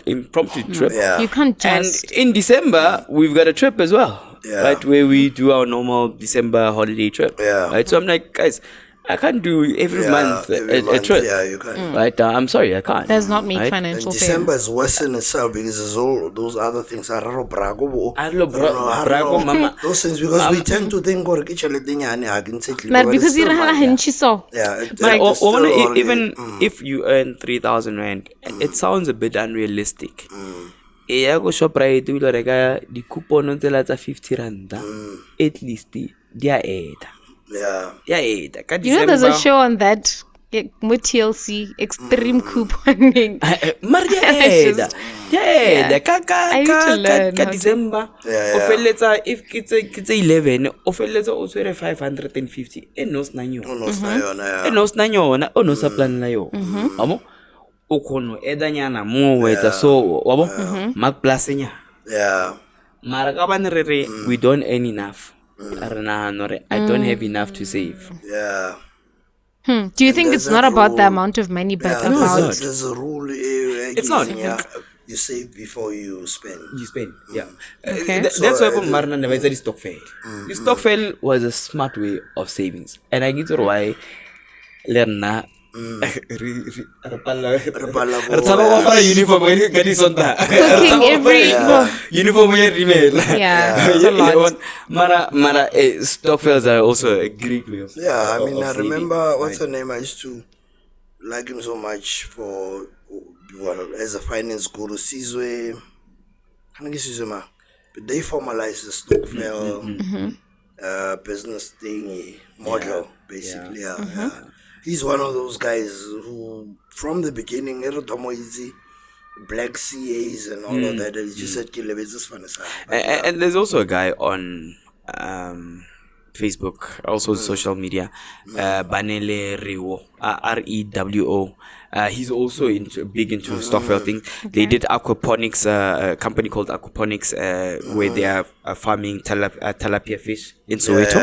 impromptu trip. You can't just. And in December, we've got a trip as well. Yeah. Right, where we do our normal December holiday trip. Yeah. Right, so I'm like, guys, I can't do every month a trip. Yeah, you can. Right, I'm sorry, I can't. Does not make right? financial And sense. December is worse in itself because there's all those other things. Brago, mama. Those things because we tend to think or But because you don't have a henchi so. Yeah, But it's still even only- if you earn 3,000 rand, it sounds a bit unrealistic. Yeah, go shop right. We like the coupon until that's 50 rand. At least they are eight. Yeah. Yeah, eight. You know, there's a show on that. With TLC, extreme couponing. Yeah. I need to learn how to- December. Yeah. If it's 11, offer also 550. And no snanyo. And no snanyo. Oh no plan na yo. Amo. Okono edanyana mo weta so wabo. Mag plasenya. Yeah. Marakaban we don't earn enough. I don't have enough to save. Yeah. Do you think it's not about the amount of money, but Yeah, about there's a rule. It's not. Yeah, you save before you spend. You spend, yeah. Okay. That's why Marna never said stockfell. The stockfell was a smart way of savings, and I get to why Lerna. Uniform cooking every uniform yeah, it's a lot. Mara stockfells are also a great way of Yeah, I mean, I saving, remember what's right? her name. I used to like him so much for as a finance guru. Sizwe, I guess Sizwe ma. But they formalized the stockfell business thingy model, basically. Yeah. He's one of those guys who, from the beginning, black CAs and all of that, he just said, and there's also a guy on Facebook, also social media, Banele Rewo, REWO. He's also big into stockfell things. They did aquaponics, a company called Aquaponics, where they are farming tilapia fish in Soweto,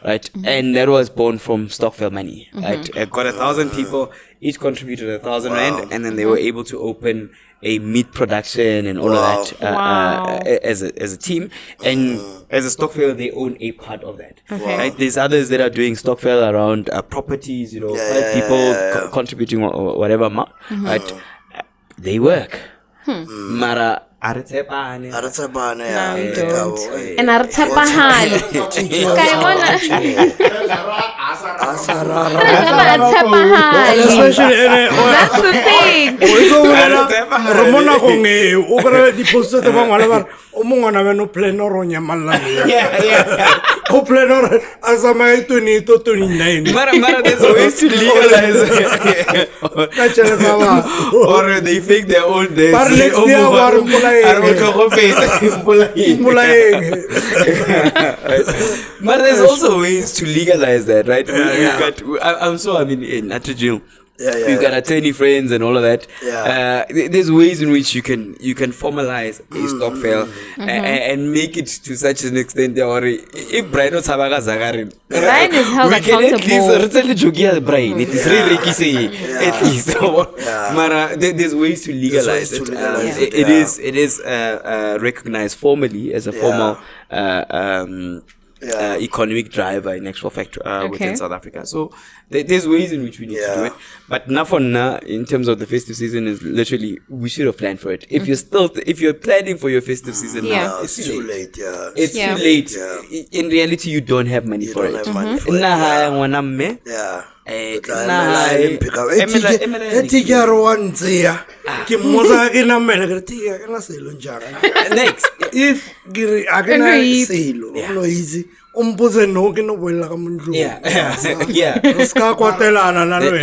right? And that was born from stockfell money, right? Got 1,000 people, each contributed 1,000 rand, and then they were able to open a meat production and all of that as a team. And as a stockfell, they own a part of that. Right? There's others that are doing stockfell around properties, you know, people contributing whatever amount. Right? They work. Mara Aretepane. yeah. we don't. And Artapahali. That's the thing. Ramona konge ukara di poster te bang wala bar omonga na no plan ro nya malla o plan ro asama itu ni to 29 Mara there's ways to legalize it. Or they fake their own days. Par next year war But there's also ways to legalize that, right? I mean, in Attajil, we've got attorney friends and all of that. There's ways in which you can formalize a stockfell and make it to such an extent that if Brian is held accountable. It is really at least. There's ways to legalize it. It is recognized formally as a formal economic driver in actual fact within South Africa. So there's ways in which we need to do it. But now for now, in terms of the festive season, is literally we should have planned for it. If you're planning for your festive season now, it's too late. It's too late. In reality, you don't have money for it. Next, if I can easy umbuze no ke no bolla ka mundlu ska kwatelana na lwe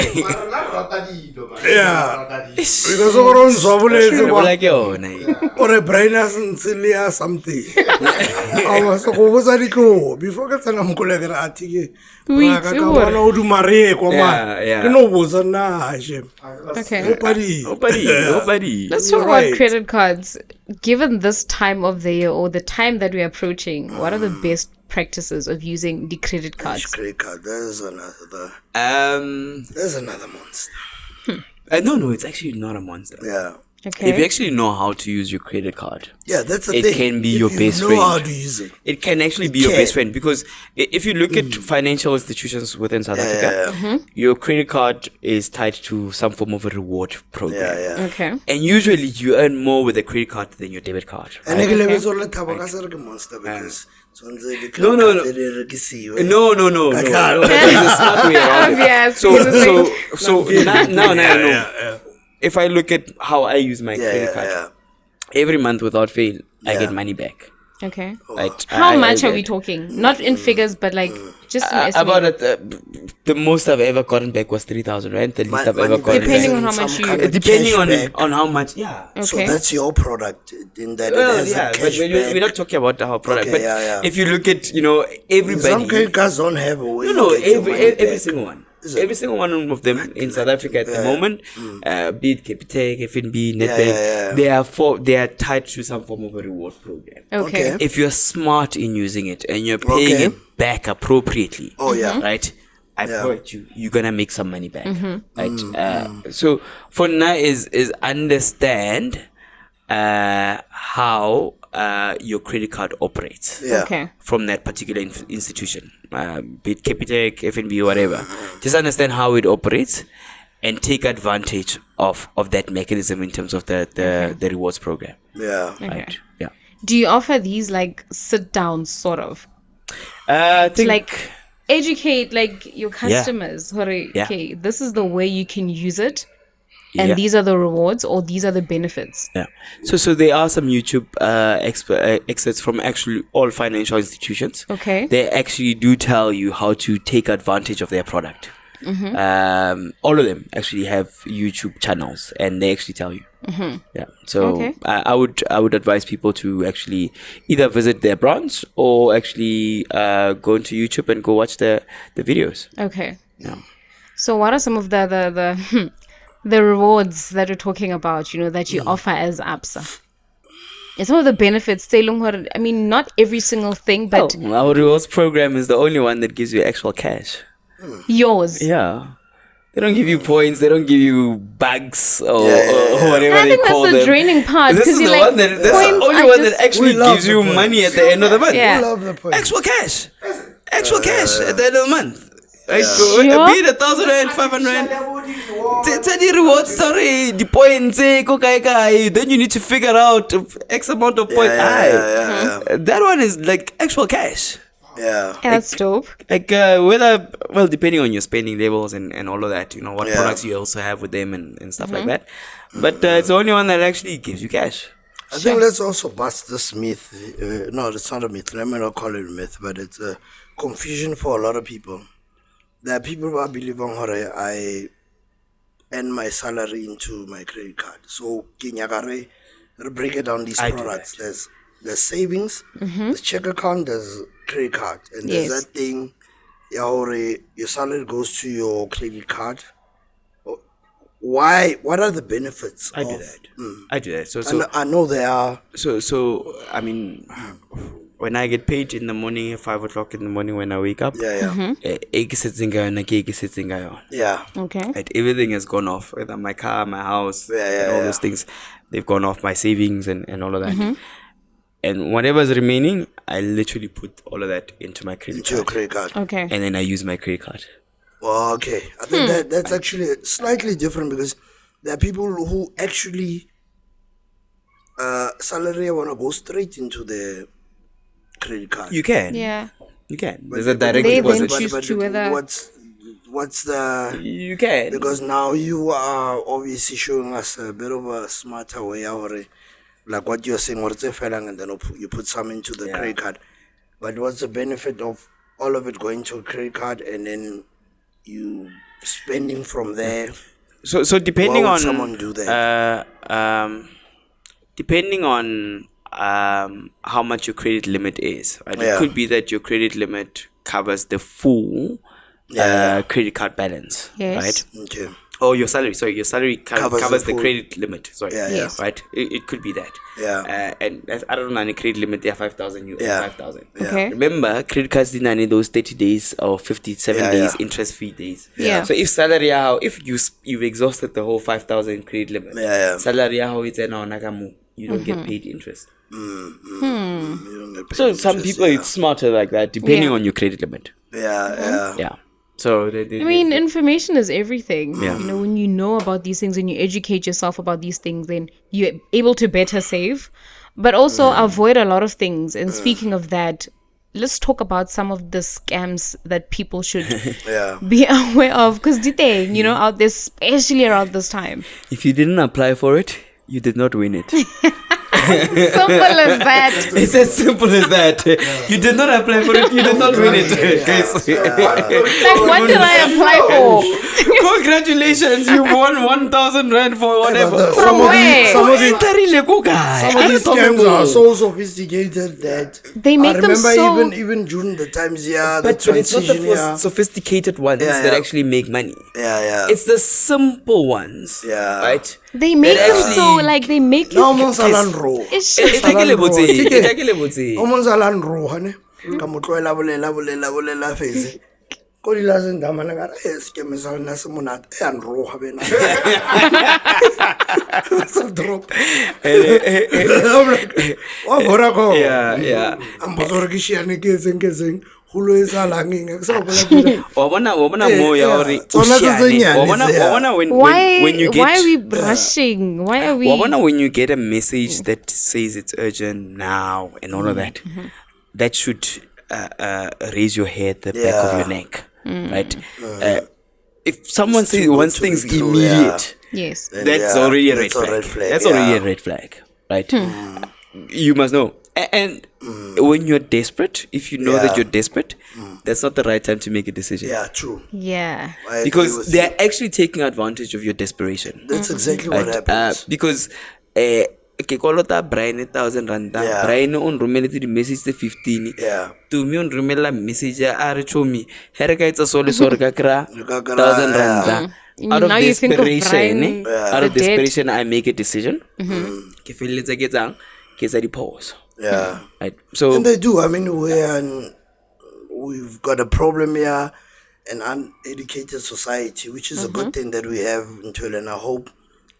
because oron zwabuletse kwa ore brain as ntsilia something awa so go boza ditlo before ka tsana mkolekera atike ka bona o dumare kwa ma ke no boza na je nobody. Let's talk about credit cards. Given this time of the year or the time that we're approaching, what are the best practices of using the credit cards? Credit card, there's another monster. no, it's actually not a monster. Yeah. Okay. If you actually know how to use your credit card, that's the thing. It can be your best friend. If you know how to use it. It can actually be your best friend, because if you look at financial institutions within South Africa, your credit card is tied to some form of a reward program. Okay. And usually you earn more with a credit card than your debit card. And Right? Lethabo ka se re ke monster because No. There's a smart way around it. So now. If I look at how I use my credit card, every month without fail, I get money back. Okay. Right? How much are we talking? Not in figures, but like just an estimate. About the most I've ever gotten back was 3,000 rand. The least I've ever gotten depending back. on how much you Depending on how much, Okay. So that's your product in that Well, it has a but cashback. we're not talking about our product. Okay, but if you look at, everybody. Some credit cards don't have a way. No, to get your money every back. single one. Every single one of them in South Africa at the moment, be it Capitec, FNB, Nedbank, they are tied to some form of a reward program. Okay. If you're smart in using it and you're paying it back appropriately, right? I bet you're gonna make some money back. Right? So for now is understand how your credit card operates Okay. from that particular institution, be it Capitec, FNB, or whatever. Just understand how it operates and take advantage of that mechanism in terms of the rewards program. Yeah. Right? Yeah. Do you offer these like sit downs sort of? I think Like educate like your customers. Yeah. Okay, this is the way you can use it. And these are the rewards or these are the benefits. Yeah. So there are some YouTube experts from actually all financial institutions. Okay. They actually do tell you how to take advantage of their product. All of them actually have YouTube channels, and they actually tell you. Yeah. So I would advise people to actually either visit their branch or actually go into YouTube and go watch the videos. Okay. Yeah. So what are some of the the rewards that we're talking about, that you offer as ABSA? And some of the benefits, I mean, not every single thing, but our rewards program is the only one that gives you actual cash. yours. Yeah. They don't give you points. They don't give you bags or whatever I they think call that's the them. draining part. This is the one that's the only one that actually gives you money at the end of the month. Yeah. Love the point. Actual cash at the end of the month. Right? Sure. Be it 1,000 rand, 500 rand. It's a reward story. The points, then you need to figure out X amount of points. That one is like actual cash. Yeah. That's dope. Like depending on your spending levels and all of that, what products you also have with them and stuff like that. But it's the only one that actually gives you cash. I think let's also bust this myth. No, it's not a myth. Let me not call it a myth, but it's a confusion for a lot of people. There are people who are believing I earn my salary into my credit card. So, Kinyagare, break it down these products. There's savings, there's check account, there's credit card. And there's that thing, your salary goes to your credit card. Why? What are the benefits? I do that. So I know there are. So I mean, when I get paid in the morning at 5 o'clock in the morning when I wake up, egg sits in Yeah. Okay. Right, everything has gone off. Whether my car, my house, and all those things, they've gone off. My savings and all of that. And whatever's remaining, I literally put all of that into my credit card. Your credit card. Okay. And then I use my credit card. Well, okay. I think that's actually slightly different because there are people who actually salary want to go straight into the credit card. You can. Yeah. You can. There's a direct They deposit. then choose to whether... What's the... You can. Because now you are obviously showing us a bit of a smarter way out. Like what you're saying, what's the feeling, and then you put some into the credit card. But what's the benefit of all of it going to a credit card and then you spending from there? So depending Why would on someone do that? Depending on how much your credit limit is, right? It could be that your credit limit covers the full credit card balance, Yes. right? Okay. Oh, your salary. Sorry, your salary covers the full credit limit. Sorry. Yes. Right. It could be that. Yeah. And I don't know any credit limit. They are 5,000. You earn 5,000. Okay. Remember, credit cards didn't need those 30 days or 57 days interest-free days. Yeah. So if salary if you've exhausted the whole 5,000 credit limit, salary it's you don't get paid interest. You don't get paid So interest, some people it's smarter like that, depending on your credit limit. Yeah. So I mean, information is everything. You know, when you know about these things and you educate yourself about these things, then you're able to better save, but also avoid a lot of things. And speaking of that, let's talk about some of the scams that people should be aware of. Because you know, out there, especially around this time. if you didn't apply for it, you did not win it. Simple as that. It's as simple as that. You did not apply for it, you did not win it. Like, what did I apply for? Congratulations, you won 1,000 rand for whatever. Some of these scams are so sophisticated that They make I them remember so... even during the times, the But it's not the transition, sophisticated ones that actually make money. yeah. It's the simple ones. Yeah. Right? They make them actually- so, like, they make you... No, Monsalandro. It's just... Omonsalandro, honey. Come to la face. Ko di la senda mana ga scam sa na se monate e an roga bena. So drop. Oh, bora ko. Yeah. Am bozor ki shiane ke zeng. Hulo e sa langeng ke sa bola pula. Wabona mo ya ori. Tsona tse tsenyane, Wabona when you get Why are we rushing? Why are we... Wabona when you get a message that says it's urgent now and all of that, that should raise your hair at the back of your neck, right? If someone says wants things immediate, Yes. that's already a red flag. That's already a red flag, right? You must know. And when you're desperate, if you know that you're desperate, that's not the right time to make a decision. Yeah, true. Yeah. Because they're actually taking advantage of your desperation. That's exactly what happens. Because ke kolota Brian 1,000 randa, Brian on romeletse the message the 15. To me on romela message a re chomi, here ka itsa sole ka kra 1,000 randa. Out of Now you think of desperation, Brian, out of the dead. desperation, I make a decision. Ke feleletsa ke tsang, ke sa di pause. Yeah. Right. So And they do. I mean, we've got a problem here, an uneducated society, which is a good thing that we have in Twil, and I hope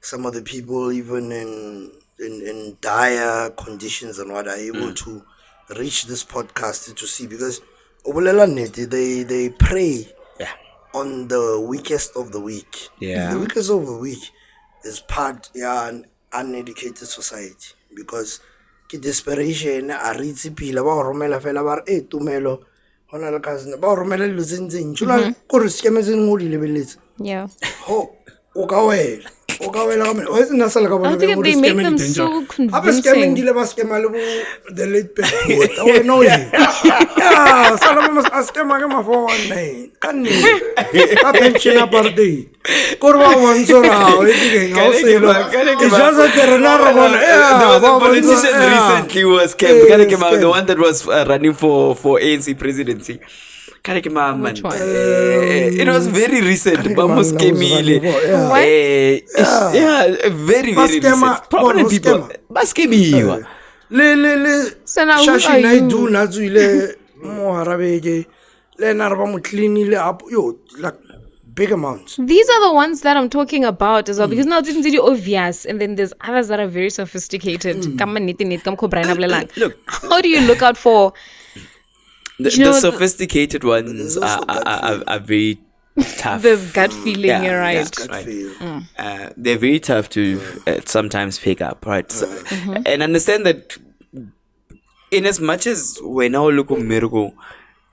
some of the people, even in dire conditions and what, are able to reach this podcast to see, because they prey on the weakest of the weak. Yeah. The weakest of the weak is part an uneducated society, because ke desperation a ritse pila ba romela fela ba re tumelo hona le cousin ba romela dilo tse ntseng tshula ko re skemetseng mo di lebeletse Yeah. ho o ka wela ka mena o sena sala ka bona I think they make them so Apa scamming convincing. dile ba scamma le bo the late people o no yeah sala ba mas scamma ka ma 419 kan ni ka pension apartheid korwa wansora o itigeng ha o selo ijaza terena ra bona there was a politician recently who was scammed. The one that was running for ANC presidency. Which one? It was very recent. Vamos skemile. Very recent. Prominent people. Baskemiwa. So now who shashi are na you? do na tswile mo harabeke le na re ba mo cleanile up yo like big amounts. These are the ones that I'm talking about as well, because now it's really obvious, and then there's others that are very sophisticated. Look, How do you look out for? the sophisticated ones are very tough. This gut feeling, you're right. They're very tough to sometimes pick up, right? So, and understand that in as much as we now look at Miracle,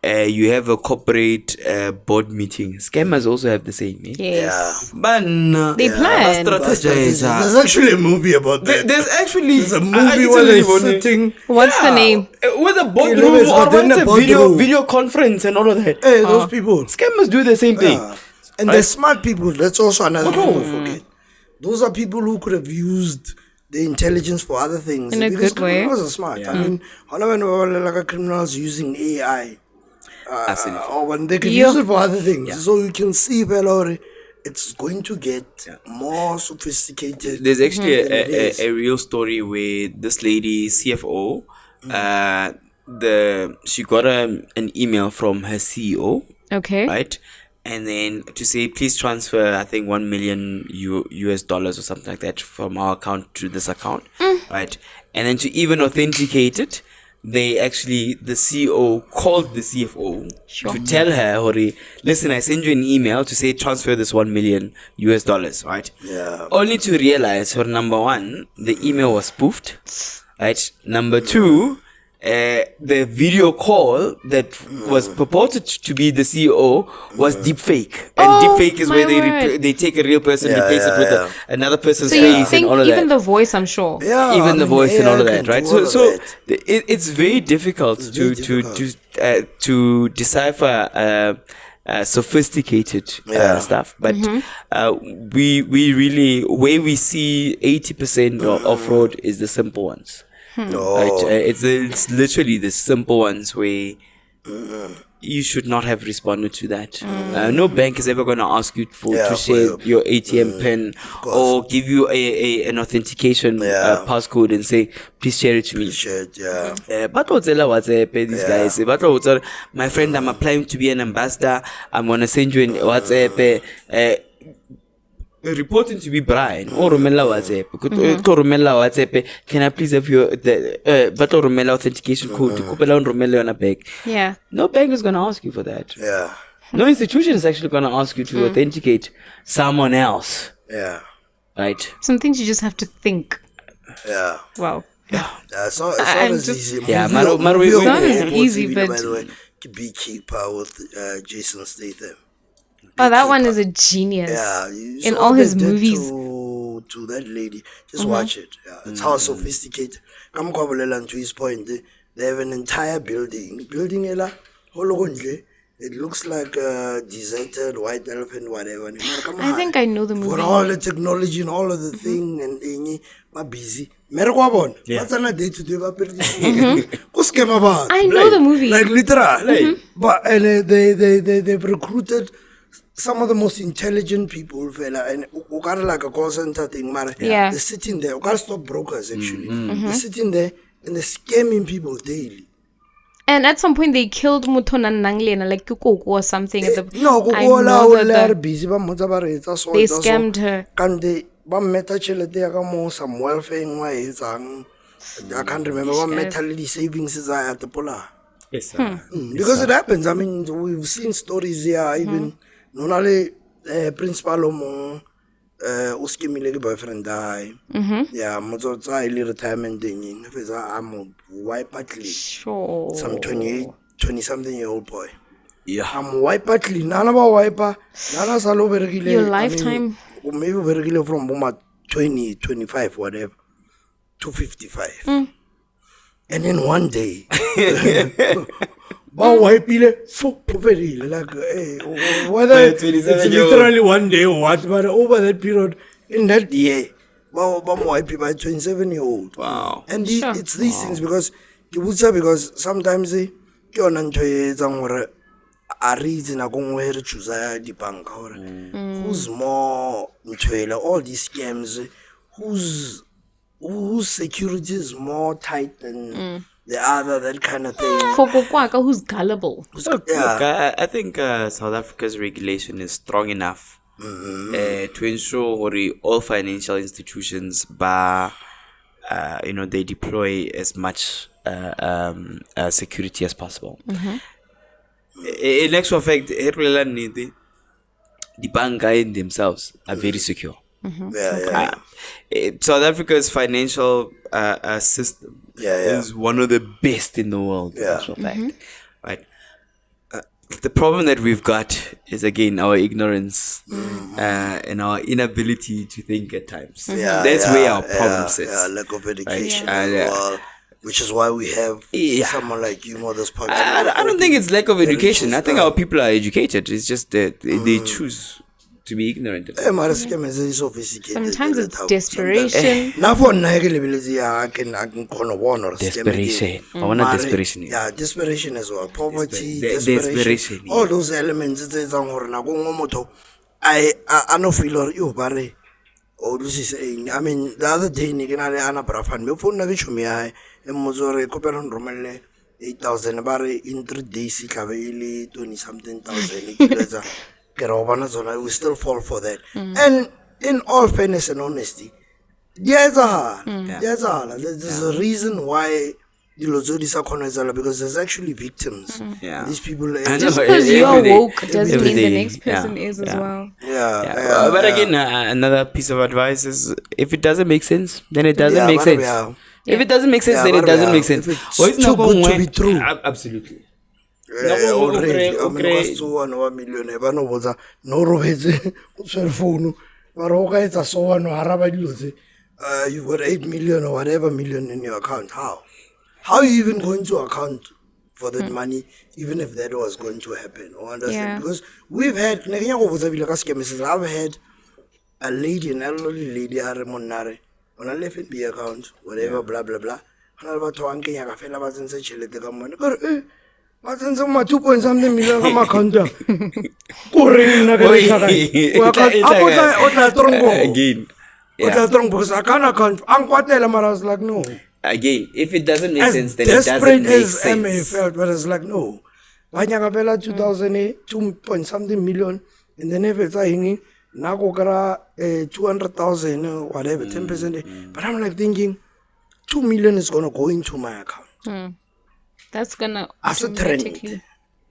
you have a corporate board meeting. Scammers also have the same. Yes. But They plan. There's actually a movie about that. There's a movie where they're sitting. What's the name? With a board Yeah, room or then it's a a boardroom. video conference and all of that. Hey, those people. Scammers do the same thing. And they're smart people. That's also another thing to forget. Those are people who could have used the intelligence for other things. In a because good way. criminals are smart. I mean, when criminals using AI, or when they can use it for other things. So you can see, it's going to get more sophisticated. There's actually a real story where this lady, CFO, she got an email from her CEO. Okay. Right? And then to say, please transfer, I think, $1 million US dollars or something like that from our account to this account. Right? And then to even authenticate it, the CEO called the CFO to tell her, Hori, listen, I send you an email to say transfer this $1 million US dollars, right? Yeah. Only to realize, for number one, the email was spoofed, right? Number two, the video call that was purported to be the CEO was deep fake, and deep fake is where they take a real person, replace it with another person's face and all of that. Even the voice, I'm sure. Yeah, Even the voice and all of that, right? So it's very difficult to decipher sophisticated stuff, but we really, where we see 80% of fraud is the simple ones. Right? It's literally the simple ones where you should not have responded to that. No bank is ever going to ask you to share your ATM pin or give you an authentication passcode and say, please share it to me. But WhatsApp, these guys, my friend, I'm applying to be an ambassador. I'm going to send you an WhatsApp. Reporting to be Brian or Romela WhatsApp. Can I please have your Romela authentication code to couple on Romela on a bag? Yeah. No bank is gonna ask you for that. Yeah. No institution is actually gonna ask you to authenticate someone else. Yeah. Right. Some things you just have to think. Yeah. Wow. Yeah. It's not as easy. Yeah, it's not as easy, but by the way, Beekeeper with Jason Statham. Oh, that one is a genius. Yeah, in all his movies. To that lady, just watch it. Yeah, it's how sophisticated. Come to his point. They have an entire building. It looks like a deserted white elephant, whatever. I think I know the movie. For all the technology and all of the thing and are busy. What's on a day to do? I know the movie. Like literally. But and they've recruited some of the most intelligent people, fella, and like a call center thing, man. Yeah. They're sitting there. Stop brokers actually. They're sitting there and they're scamming people daily. And at some point they killed Mutona Nanglena, like Kuko or something. No, they scammed her. Can they some welfare I can't remember metal savings at the polar. Yes, Because it happens. I mean, we've seen stories here, even normally principal uskimile boyfriend die. Yeah, mozotsa ili retirement thing. I'm wipe partly. Sure. Some 20 something year old boy. Yeah. I'm wipe partly. Nana ba wiper. Nana salo vergile. Your lifetime. Maybe vergile from 20, 25, whatever, to 55. And then one day, whether it's literally one day or what, but over that period, in that year, by 27-year-old. Wow. And it's these things because sometimes a reason I choose the bank who's more all these scams, whose security is more tight than the other, that kind of thing. For Kokwaka, who's gullible. Look, I think South Africa's regulation is strong enough to ensure all financial institutions they deploy as much security as possible. In actual fact, the bank in themselves are very secure. South Africa's financial system is one of the best in the world. In actual fact, right? The problem that we've got is again our ignorance and our inability to think at times. That's where our problem sits. Lack of education as well. Which is why we have someone like you on this podcast. I don't think it's lack of education. I think our people are educated. It's just that they choose to be ignorant. Sometimes it's desperation. Desperation. I want desperation. Yeah, desperation as well. Poverty, desperation. All those elements. I no feel or you bare. Oh, this is saying. I mean, the other day, Niganale Anna Brafan, me phone Nagishumi, and Mozore Coperon Romele 8,000 bare in 3 days, Cavali 20 something thousand. We still fall for that. And in all fairness and honesty, there's a reason why the Lozodis are connoisseurs, because there's actually victims. These people. Just because you're woke doesn't mean the next person is as well. But again, another piece of advice is if it doesn't make sense, then it doesn't make sense. If it doesn't make sense, then it doesn't make sense. If it's too good to be true. Absolutely. Already. I mean, what's 1 million? I know what's no rohetse, cell phone. Baroka it's a so no haraba. You've got 8 million or whatever million in your account. How? How are you even going to account for that money, even if that was going to happen? Or understand? Because we've had, I've had a lady, an elderly lady, on a left FNB account, whatever, blah, blah, blah. And I was talking, I fell about and said, "Chile, the money." But, what's in some 2 point something million on my account? Again. Because I can't account. I was like, no. Again, if it doesn't make sense, then it desperate doesn't make as sense. MA felt, but it's like, no. Banyagabella 2008, 2 point something million, and then if it's a hanging, Nagokara 200,000, whatever, 10%. But I'm like thinking, 2 million is gonna go into my account. That's gonna as a trend.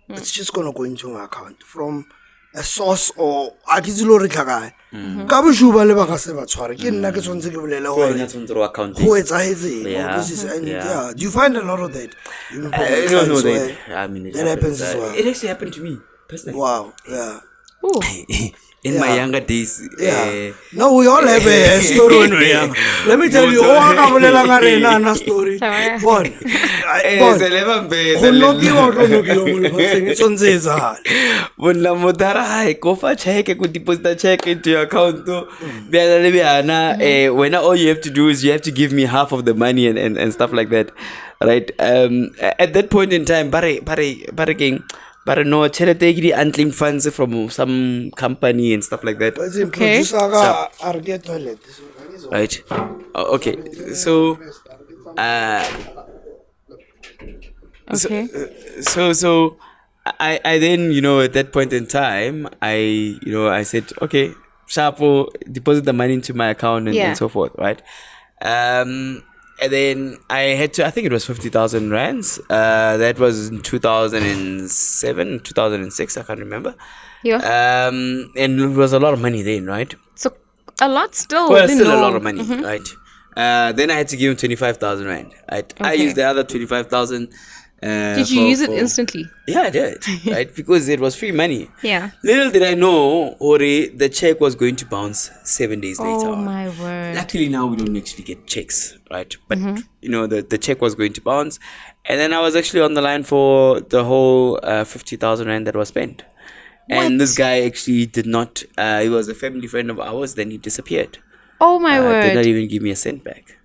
It's just gonna go into my account from a source or akizilori kagai. Kabu shuba le baka se ba tshware ke nna ke tshwantse ke bolela account. Who it's a do you find a lot of that? No, that. I mean, that happens as well. It actually happened to me personally. Wow, yeah. In my younger days, no, we all have a story when we're young. Let me tell you, a story. But check into your account. When all you have to do is you have to give me half of the money and stuff like that, right? At that point in time, but no, charity unclaimed funds from some company and stuff like that. Okay. Right. Okay. So, okay. So, I then, at that point in time, I said, okay, Sharpo, deposit the money into my account and so forth, right? And then I had to, I think it was 50,000 rands. That was in 2007, 2006, I can't remember. Yeah. And it was a lot of money then, right? So a lot still. Well, still a lot of money, right? Then I had to give him 25,000 rand. Right? Okay. I used the other 25,000. Did you use it instantly? Yeah, I did, right? Because it was free money. Yeah. Little did I know, Ori, the check was going to bounce 7 days later. Oh my word. Luckily now we don't actually get checks, right? But, the check was going to bounce. And then I was actually on the line for the whole 50,000 rand that was spent. And this guy actually did not, he was a family friend of ours, then he disappeared. Oh my word. Did not even give me a cent back.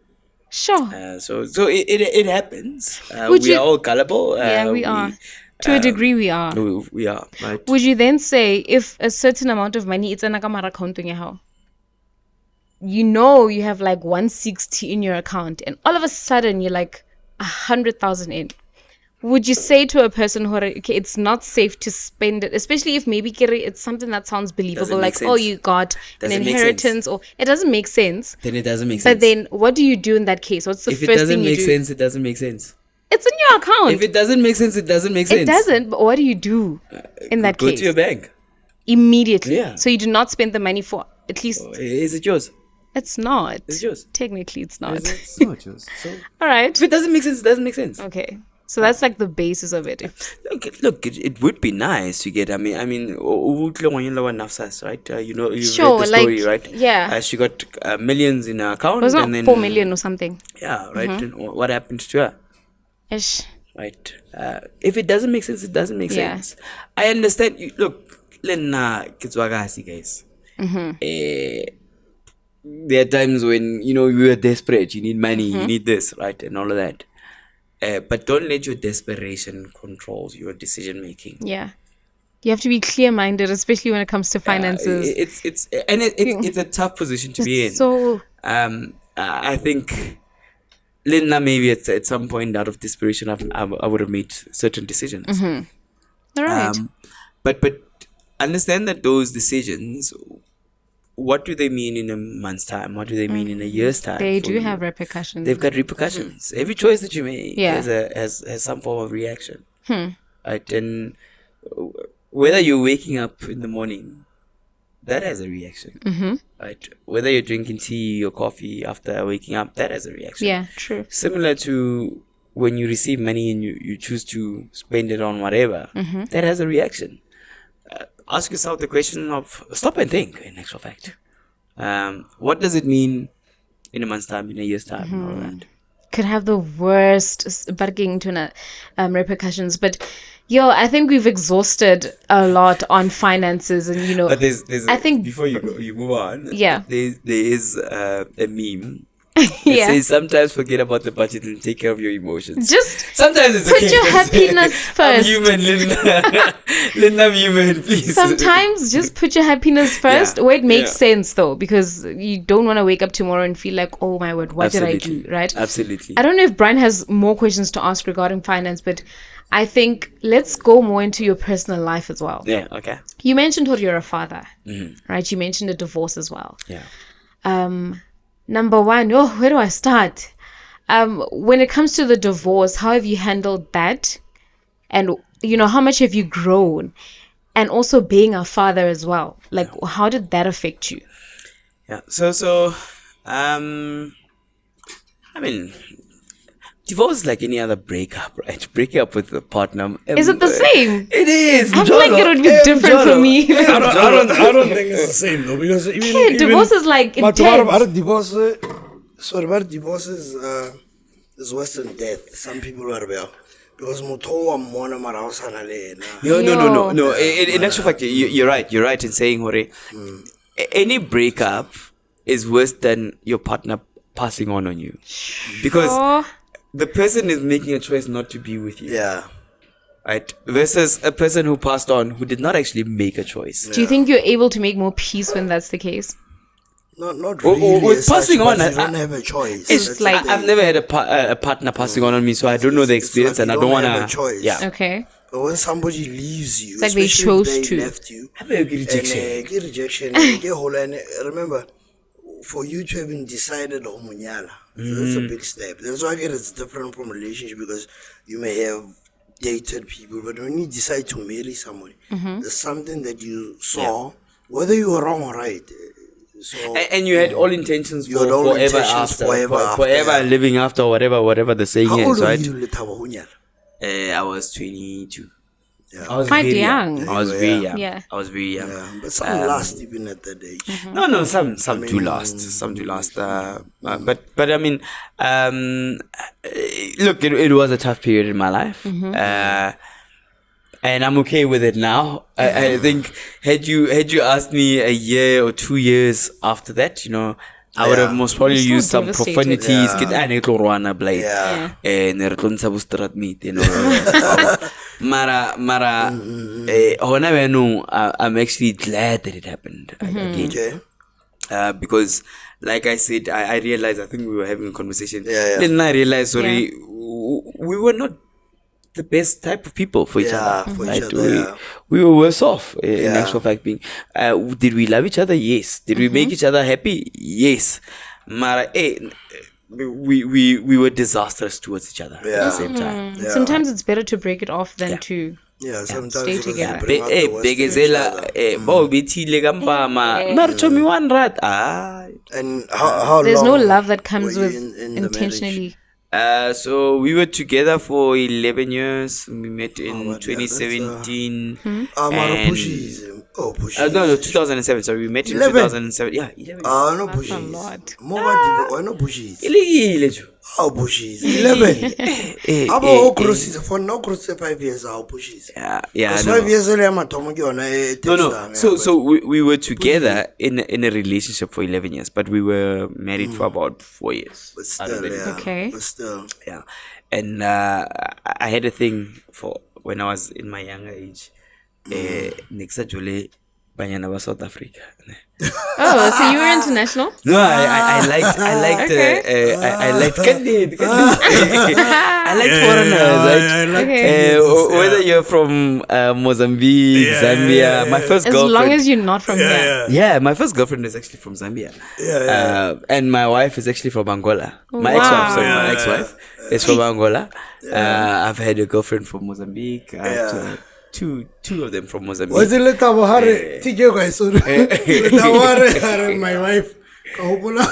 Sure. So it happens. We are all gullible. Yeah, we are. To a degree, we are. We are, right? Would you then say if a certain amount of money, it's a nakamara account in your house, you have like 160 in your account, and all of a sudden you're like 100,000 in. Would you say to a person who, okay, it's not safe to spend it, especially if maybe it's something that sounds believable, like, oh, you got an inheritance, or it doesn't make sense. Then it doesn't make sense. But then what do you do in that case? What's the first thing you do? If it doesn't make sense, it doesn't make sense. It's in your account. If it doesn't make sense, it doesn't make sense. It doesn't, but what do you do in that case? Go to your bank. Immediately. Yeah. So you do not spend the money for at least... Is it yours? It's not. It's yours. Technically, it's not. It's not yours. So, all right. If it doesn't make sense, it doesn't make sense. Okay. So that's like the basis of it. Look, it would be nice to get. I mean, right? You read the story, right? Yeah. She got millions in her account. It was not 4 million or something. Yeah, right. And what happened to her? Ish. Right. If it doesn't make sense, it doesn't make sense. I understand. Look, guys. There are times when you are desperate. You need money. You need this, right, and all of that. But don't let your desperation control your decision making. Yeah. You have to be clear-minded, especially when it comes to finances. It's a tough position to be in. So, I think, Linda, maybe at some point out of desperation, I would have made certain decisions. All right. But understand that those decisions, what do they mean in a month's time? What do they mean in a year's time? They do have repercussions. They've got repercussions. Every choice that you make Yeah. has some form of reaction. Right? And whether you're waking up in the morning, that has a reaction. Right? Whether you're drinking tea or coffee after waking up, that has a reaction. Yeah, true. Similar to when you receive money and you choose to spend it on whatever, that has a reaction. Ask yourself the question of, stop and think, in actual fact. What does it mean in a month's time, in a year's time, and all that? Could have the worst repercussions. But, I think we've exhausted a lot on finances and, But there's I think before you move on, Yeah. there is a meme. It says sometimes forget about the budget and take care of your emotions. Just sometimes it's put okay, your happiness I'm first. human, Linda. Linda, I'm human, please. Sometimes just put your happiness first. Yeah. Where it makes sense though, because you don't want to wake up tomorrow and feel like, oh my word, what did I do? Right? Absolutely. I don't know if Brian has more questions to ask regarding finance, but I think let's go more into your personal life as well. Yeah, okay. You mentioned how you're a father, right? You mentioned a divorce as well. Yeah. Number one, where do I start? When it comes to the divorce, how have you handled that? And, how much have you grown? And also being a father as well. Like, how did that affect you? Yeah. So, I mean, divorce is like any other breakup, right? Breaking up with a partner. Is it the same? It is. I feel like it would be different for me. I don't think it's the same though, because even Divorce is like but intense. divorce. Sorry, but divorce is worse than death. Some people are well. Because mutowa mona marausana le. No. In actual fact, you're right. You're right in saying, Hore, any breakup is worse than your partner passing on you. Because the person is making a choice not to be with you. Yeah. Right? Versus a person who passed on who did not actually make a choice. Do you think you're able to make more peace when that's the case? Not really. With passing on, you don't have a choice. It's like I've never had a partner passing on me, so I don't know the experience, and I don't want have a choice. Yeah. okay. But when somebody leaves you, It's like they especially if chose to. left you, Rejection. and rejection, get whole. And remember, for you to have been decided homunyala, that's a big step. That's why I get it's different from relationship, because you may have dated people, but when you decide to marry someone, there's something that you saw, whether you were wrong or right. So And you had all intentions for all forever intentions after, forever forever living after, whatever the saying how old is, were right? you, Lethabo, hunyala? I was 22. Yeah. I was Quite very young. I was very young. Yeah. I was very young. Yeah, but some last even at that age. No, some do last. Some do last. But I mean, look, it was a tough period in my life. And I'm okay with it now. I think had you asked me a year or 2 years after that, I would have most probably You're used still some devastated. profanities. Get ane tlo rwana blade. Yeah. And re tlo ntsha bo strat meat, Mara hona beno, I'm actually glad that it happened again. Okay. Because like I said, I realized, I think we were having a conversation. Yeah. Then I realized, we were not the best type of people for each other. for right? each other, We were worse off in Yeah. actual fact being. Did we love each other? Yes. Did we make each other happy? Yes. Mara, we were disastrous towards each other at the same time. Yeah. Sometimes it's better to break it off than to Yeah, sometimes stay because together. you bring out the worst in each other. Bo bethile ka mpama mara Tommy one rat. And how there's long no love that comes were with you in the intentionally. So we were together for 11 years. We met in but yeah, that's, 2017. marriage? Pushies. Oh, pushies. No, 2007. Sorry, we met in 11? 2007. Yeah, 11. No That's a pushies. lot. More about no pushies. Ilegile jo. How pushies? 11. How crosses? For now, crosses 5 years. How pushies? Yeah, Because no. 5 years earlier, I'm talking on a No. So we were together in a relationship for 11 years, but we were married for about 4 years. But out of still, it. yeah. Okay. But still. Yeah, and I had a thing for when I was in my younger age. next jole banyana ba South Africa. Oh, so you were international? No, I liked candid. I liked foreigners, right? Okay. Whether you're from Mozambique, Zambia, my first As girlfriend. long as you're not from here. Yeah, my first girlfriend is actually from Zambia. And my wife is actually from Angola. My ex-wife is from Angola. I've had a girlfriend from Mozambique. I have two of them from Mozambique. Was it Lethabo Hare? Tike guys, sorry. Lethabo Hare, my wife. Kahopula.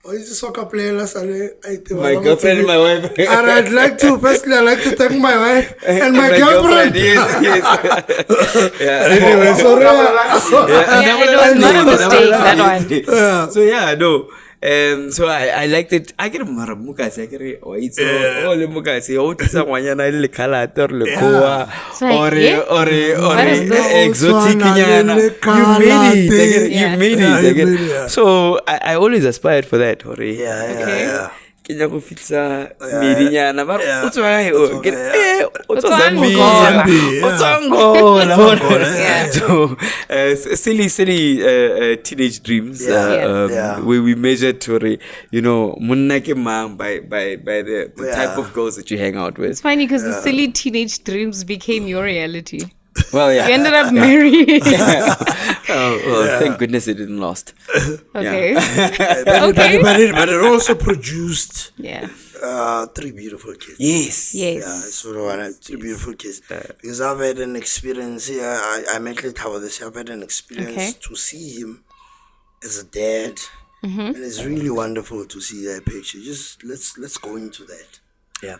Oh, is a soccer player? My girlfriend and my wife. And I'd like to thank my wife and my girlfriend. Yes. Anyway, sorry. It was not a mistake, that one. So yeah, no. So I liked it. I get Ramokoka. I get all the muka say oh tisa mwanyana ile kala tor le koa or exotic nyana. You made it. So I always aspired for that. Yeah. Kenya go fitsa mirinyana ba utswa so silly teenage dreams where we measured to munna ke mang by the type of girls that you hang out with. It's funny because the silly teenage dreams became your reality. Well, yeah. You ended up married. Thank goodness it didn't last. Okay. But it also produced 3 beautiful kids. Yes. Yes. Yeah, so 3 beautiful kids. Because I've had an experience here. I met Lethabo this year. I've had an experience to see him as a dad. And it's really wonderful to see that picture. Just let's go into that. Yeah.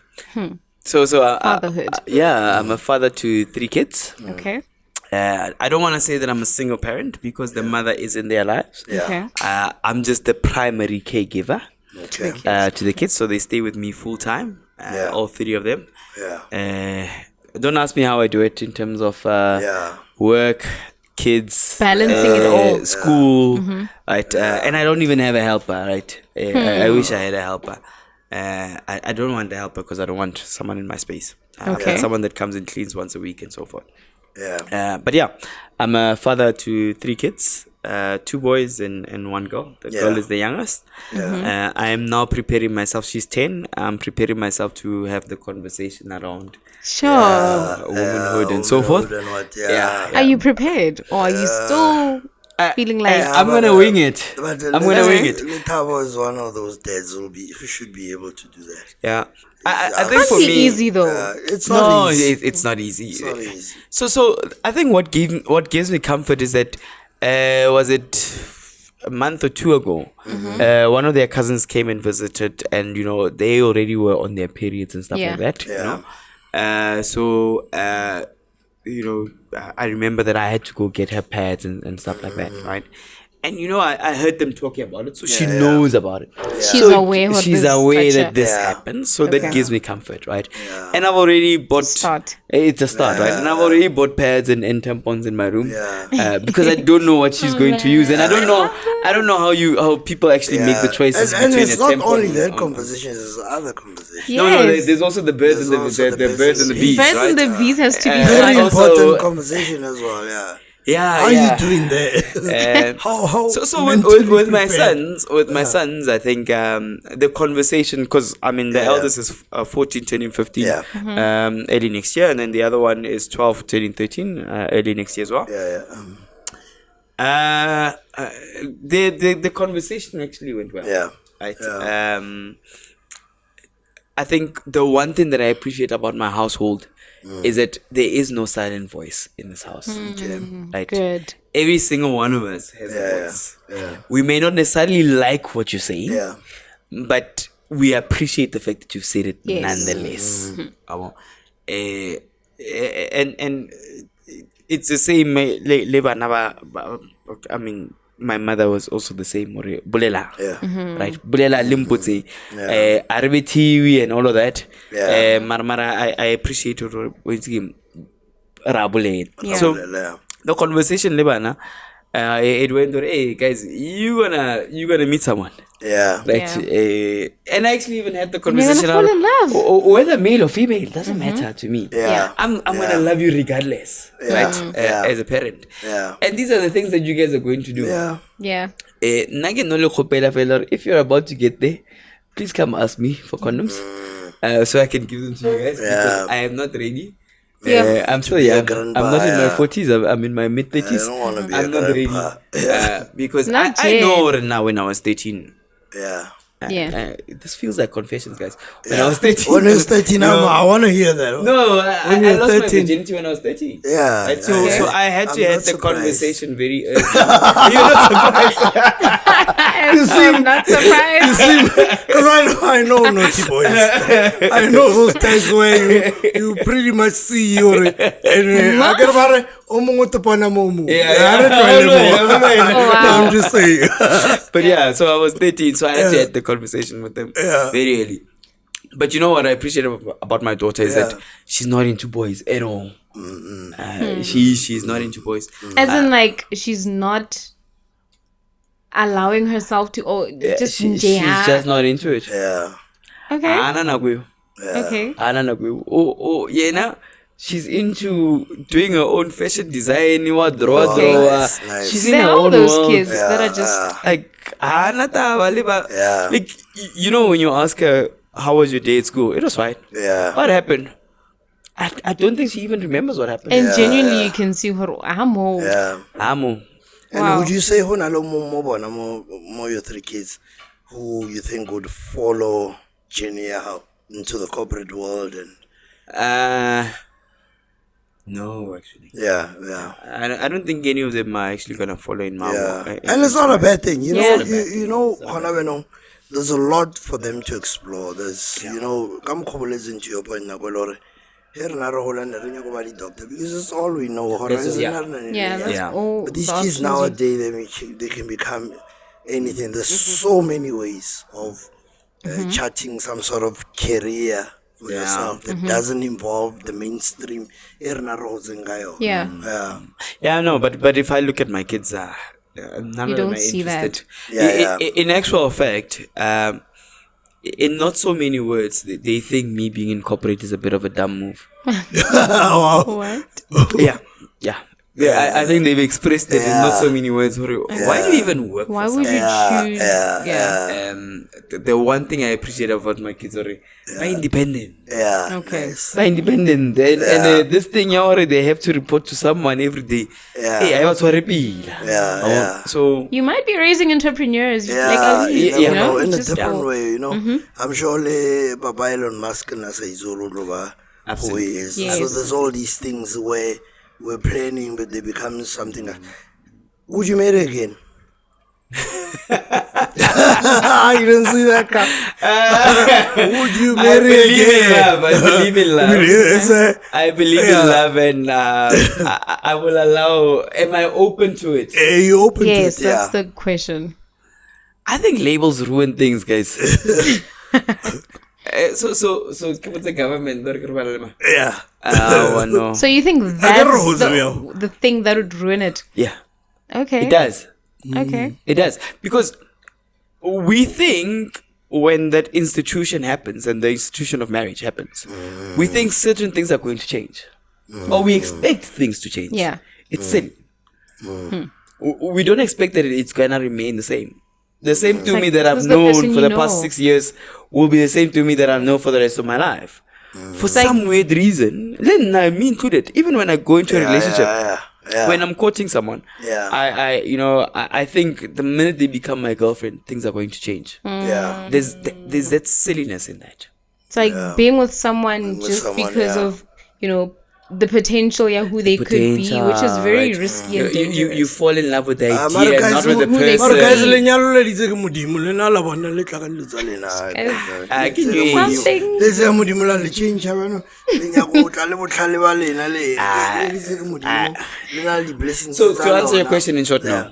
So Fatherhood. I'm a father to 3 kids. Okay. I don't want to say that I'm a single parent because the mother is in their lives. Okay. I'm just the primary caregiver to the kids, so they stay with me full time. All 3 of them. Don't ask me how I do it in terms of work, kids, balancing it all, school, right? And I don't even have a helper, right? I wish I had a helper. I don't want a helper because I don't want someone in my space. Someone that comes and cleans once a week and so forth. But yeah, I'm a father to 3 kids, 2 boys and 1 girl. The girl is the youngest. I am now preparing myself. She's 10. I'm preparing myself to have the conversation around womanhood and so forth. And Are you prepared, or are you still feeling like I'm gonna wing it? I'm gonna wing it. Lethabo is one of those dads who should be able to do that. Yeah. I think for be me, easy though. It's not easy. It's not easy. It's not easy. So I think what gives me comfort is that was it a month or 2 ago, one of their cousins came and visited, and they already were on their periods and stuff like that. I remember that I had to go get her pads and stuff like that, right? And I heard them talking about it, so she knows about it. She's aware that this happened, so that gives me comfort, right? And I've already bought. It's a start, right? And I've already bought pads and tampons in my room because I don't know what she's going to use, and I don't know how people actually make the choices. And it's not only that conversation; there's other conversations. No, there's also the birds and the birds and the bees. Birds and the bees has to be very important conversation as well. How are you doing there? So with my sons, I think the conversation, because the eldest is 14 turning 15 early next year, and then the other one is 12 turning 13 early next year as well. The conversation actually went well. Right. I think the one thing that I appreciate about my household is that there is no silent voice in this house. Right? Good. Every single one of us has a voice. We may not necessarily like what you're saying, but we appreciate the fact that you've said it nonetheless. And it's the same. My mother was also the same. Bulela, right? Bulela limputse, arbitiwi and all of that. Marmara, I appreciate it. So the conversation, it went, hey guys, you gonna meet someone. Yeah. And I actually even had the You're conversation. gonna fall in love. Whether male or female, doesn't matter to me. Yeah. I'm gonna love you regardless, right? As a parent. Yeah. And these are the things that you guys are going to do. Yeah. Yeah. If you're about to get there, please come ask me for condoms, so I can give them to you guys because I am not ready. Yeah. I'm still young. I'm not in my 40s. I'm in my mid 30s. I don't want to be I'm not ready because I know now when I was 13. Yeah. This feels like confessions, guys. When I was 13. When I was 13, I want to hear that. No, I lost my virginity when I was 13. Yeah. Right? So I had to have the conversation very early. You're not surprised. I'm not surprised. Because I know naughty boys. I know those times where you pretty much see your and I get about it. I'm just saying. But yeah, so I was 13, so I had to have the conversation with them very early. But you know what I appreciate about my daughter is that she's not into boys at all. She's not into boys. As in, like, she's not allowing herself to. She's just not into it. Yeah. Okay. Okay. Oh, yeah, now she's into doing her own fashion design. Nice. She's in There her are all own those world. kids that are just. Like, you know, when you ask her, how was your day at school? It was fine. Yeah. What happened? I don't think she even remembers what happened. And genuinely, you can see her. Amo. Yeah. Amo. And Wow. would you say who nalo more your 3 kids who you think would follow Jenny out into the corporate world and No, actually. yeah. I don't think any of them are actually gonna follow in my Yeah. And it's not a bad thing. You Yeah. know, you know, there's a lot for them to explore. There's you know, come into your point now, here doctor because it's all we know. Yeah, that's all. But these the kids options nowadays, they can become anything. There's so many ways of charting some sort of career for yourself that doesn't involve the mainstream. Yeah. Yeah, no, but if I look at my kids, none You of them don't are see interested. that. In actual fact, in not so many words, they think me being in corporate is a bit of a dumb move. What? I think they've expressed it in not so many words. Why do you even work Why for would someone? you choose? The one thing I appreciate about my kids are they're independent. Okay. Nice. They're independent. And this thing, they have to report to someone every day. Hey, I was horrible. So You might be raising entrepreneurs. Yeah, you know, in a just different way, you know. I'm sure Baba Elon Musk and Asa Izolo who he is. Yes. So there's all these things where we're planning, but they become something. Would you marry again? You didn't see that guy. Would you marry again? I believe in love. I believe in love, and I will allow. Am I open to it? Are you open Yes, to it? that's the question. I think labels ruin things, guys. So what's the government? Yeah. No. So you think that's the thing that would ruin it? Yeah, Okay. it does. Okay. It does. Because we think when that institution happens and the institution of marriage happens, we think certain things are going to change. Or we expect things to change. Yeah. It's silly. We don't expect that it's going to remain the same. The same to like, me that I've who's the known person for you the past know? 6 years will be the same to me that I've known for the rest of my life. For some weird reason, then me included, even when I go into a relationship, when I'm courting someone, I think the minute they become my girlfriend, things are going to change. Yeah. There's that silliness in that. It's like being with someone just because of, the potential, who they could be, which is very risky and dangerous. You fall in love with the idea, guys, not with the who they person. could be. Guys, lenyalo le ditse ke modimo le na la bona le tla ka letsale Something. le se modimo la le change bana le nya go tla le botlhale ba lena le ditse ke modimo le na le blessings. So to answer your question in short now,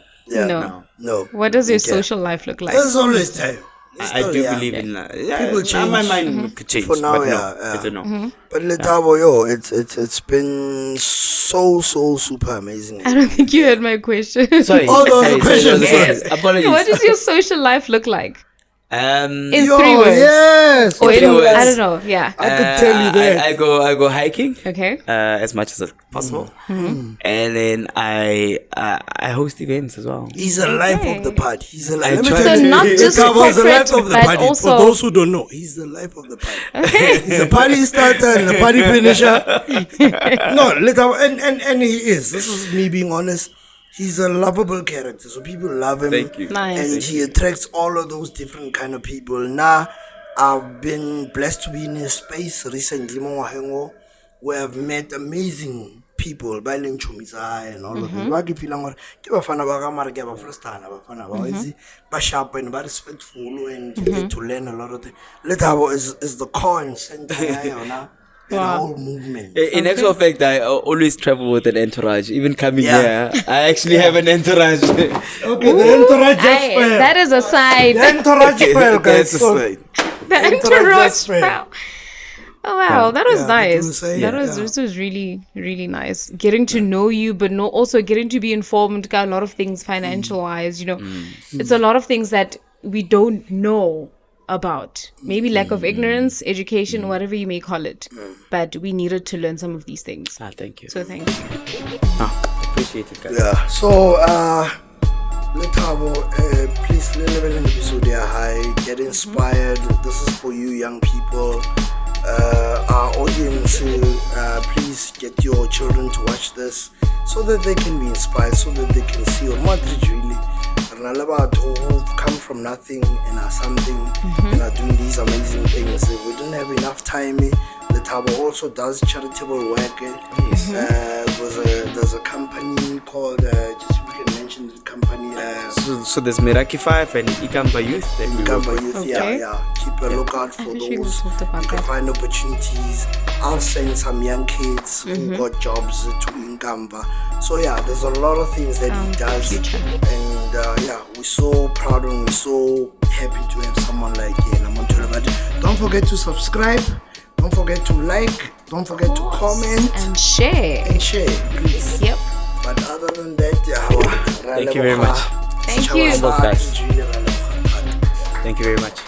No. What does your social life look like? there's always time. I do believe in that. People change. My mind could change. For now, but yeah. it's a no. But Lethabo, it's been so super amazing. I don't think you heard my question. Sorry. Oh, there was a question. Apologies. What does your social life look like? In 3 words. Yes. Or In 3 words. I don't know. Yeah. I could tell you that. I go hiking. Okay. As much as possible, and then I host events as well. He's the life of the party. He's the life. So not just Lethabo's the life corporate, of the but party. also... For those who don't know, he's the life of the party. He's a party starter and a party finisher. No, Lethabo, and he is. This is me being honest. He's a lovable character, so people love him. Thank you. Nice. And he attracts all of those different kind of people. Now, I've been blessed to be in his space recently, where I've met amazing people, by and all of them. Wagi feeling or give a fan of a give a first time, a fan of easy, but sharp and very respectful, and you get to learn a lot of things. Lethabo is the core and center the whole movement. In actual fact, I always travel with an entourage. Even coming here, I actually have an entourage. Okay, the entourage just fell. That is a sign. The entourage fell, guys. That's a So, sign. The entourage fell. Oh wow, that was nice. say, This was really, really nice. Getting to know you, but also getting to be informed about a lot of things financial wise. It's a lot of things that we don't know about. Maybe lack of ignorance, education, whatever you may call it. But we needed to learn some of these things. Thank you. So thank you. Appreciate it, guys. Yeah. So, Lethabo, please level an episode high. Get inspired. This is for you, young people. Our audience, please get your children to watch this so that they can be inspired, so that they can see what really. Who've come from nothing and are something and are doing these amazing things. If we didn't have enough time, Lethabo also does charitable work. There's a company called, just we can mention the company. So there's Miraki 5 and Ikamba Youth. That we work with. Youth, yeah. Keep a lookout for think we those. talked about You can that. find opportunities. I'll send some young kids who got jobs to Inkamba. So yeah, there's a lot of things that he does. future. And we're so proud and we're so happy to have someone like him. But don't forget to subscribe. Don't forget to like. Don't forget to comment And share. and share, please. Yep. But other than that, Thank you very much. Thank you. Guys. Thank you very much.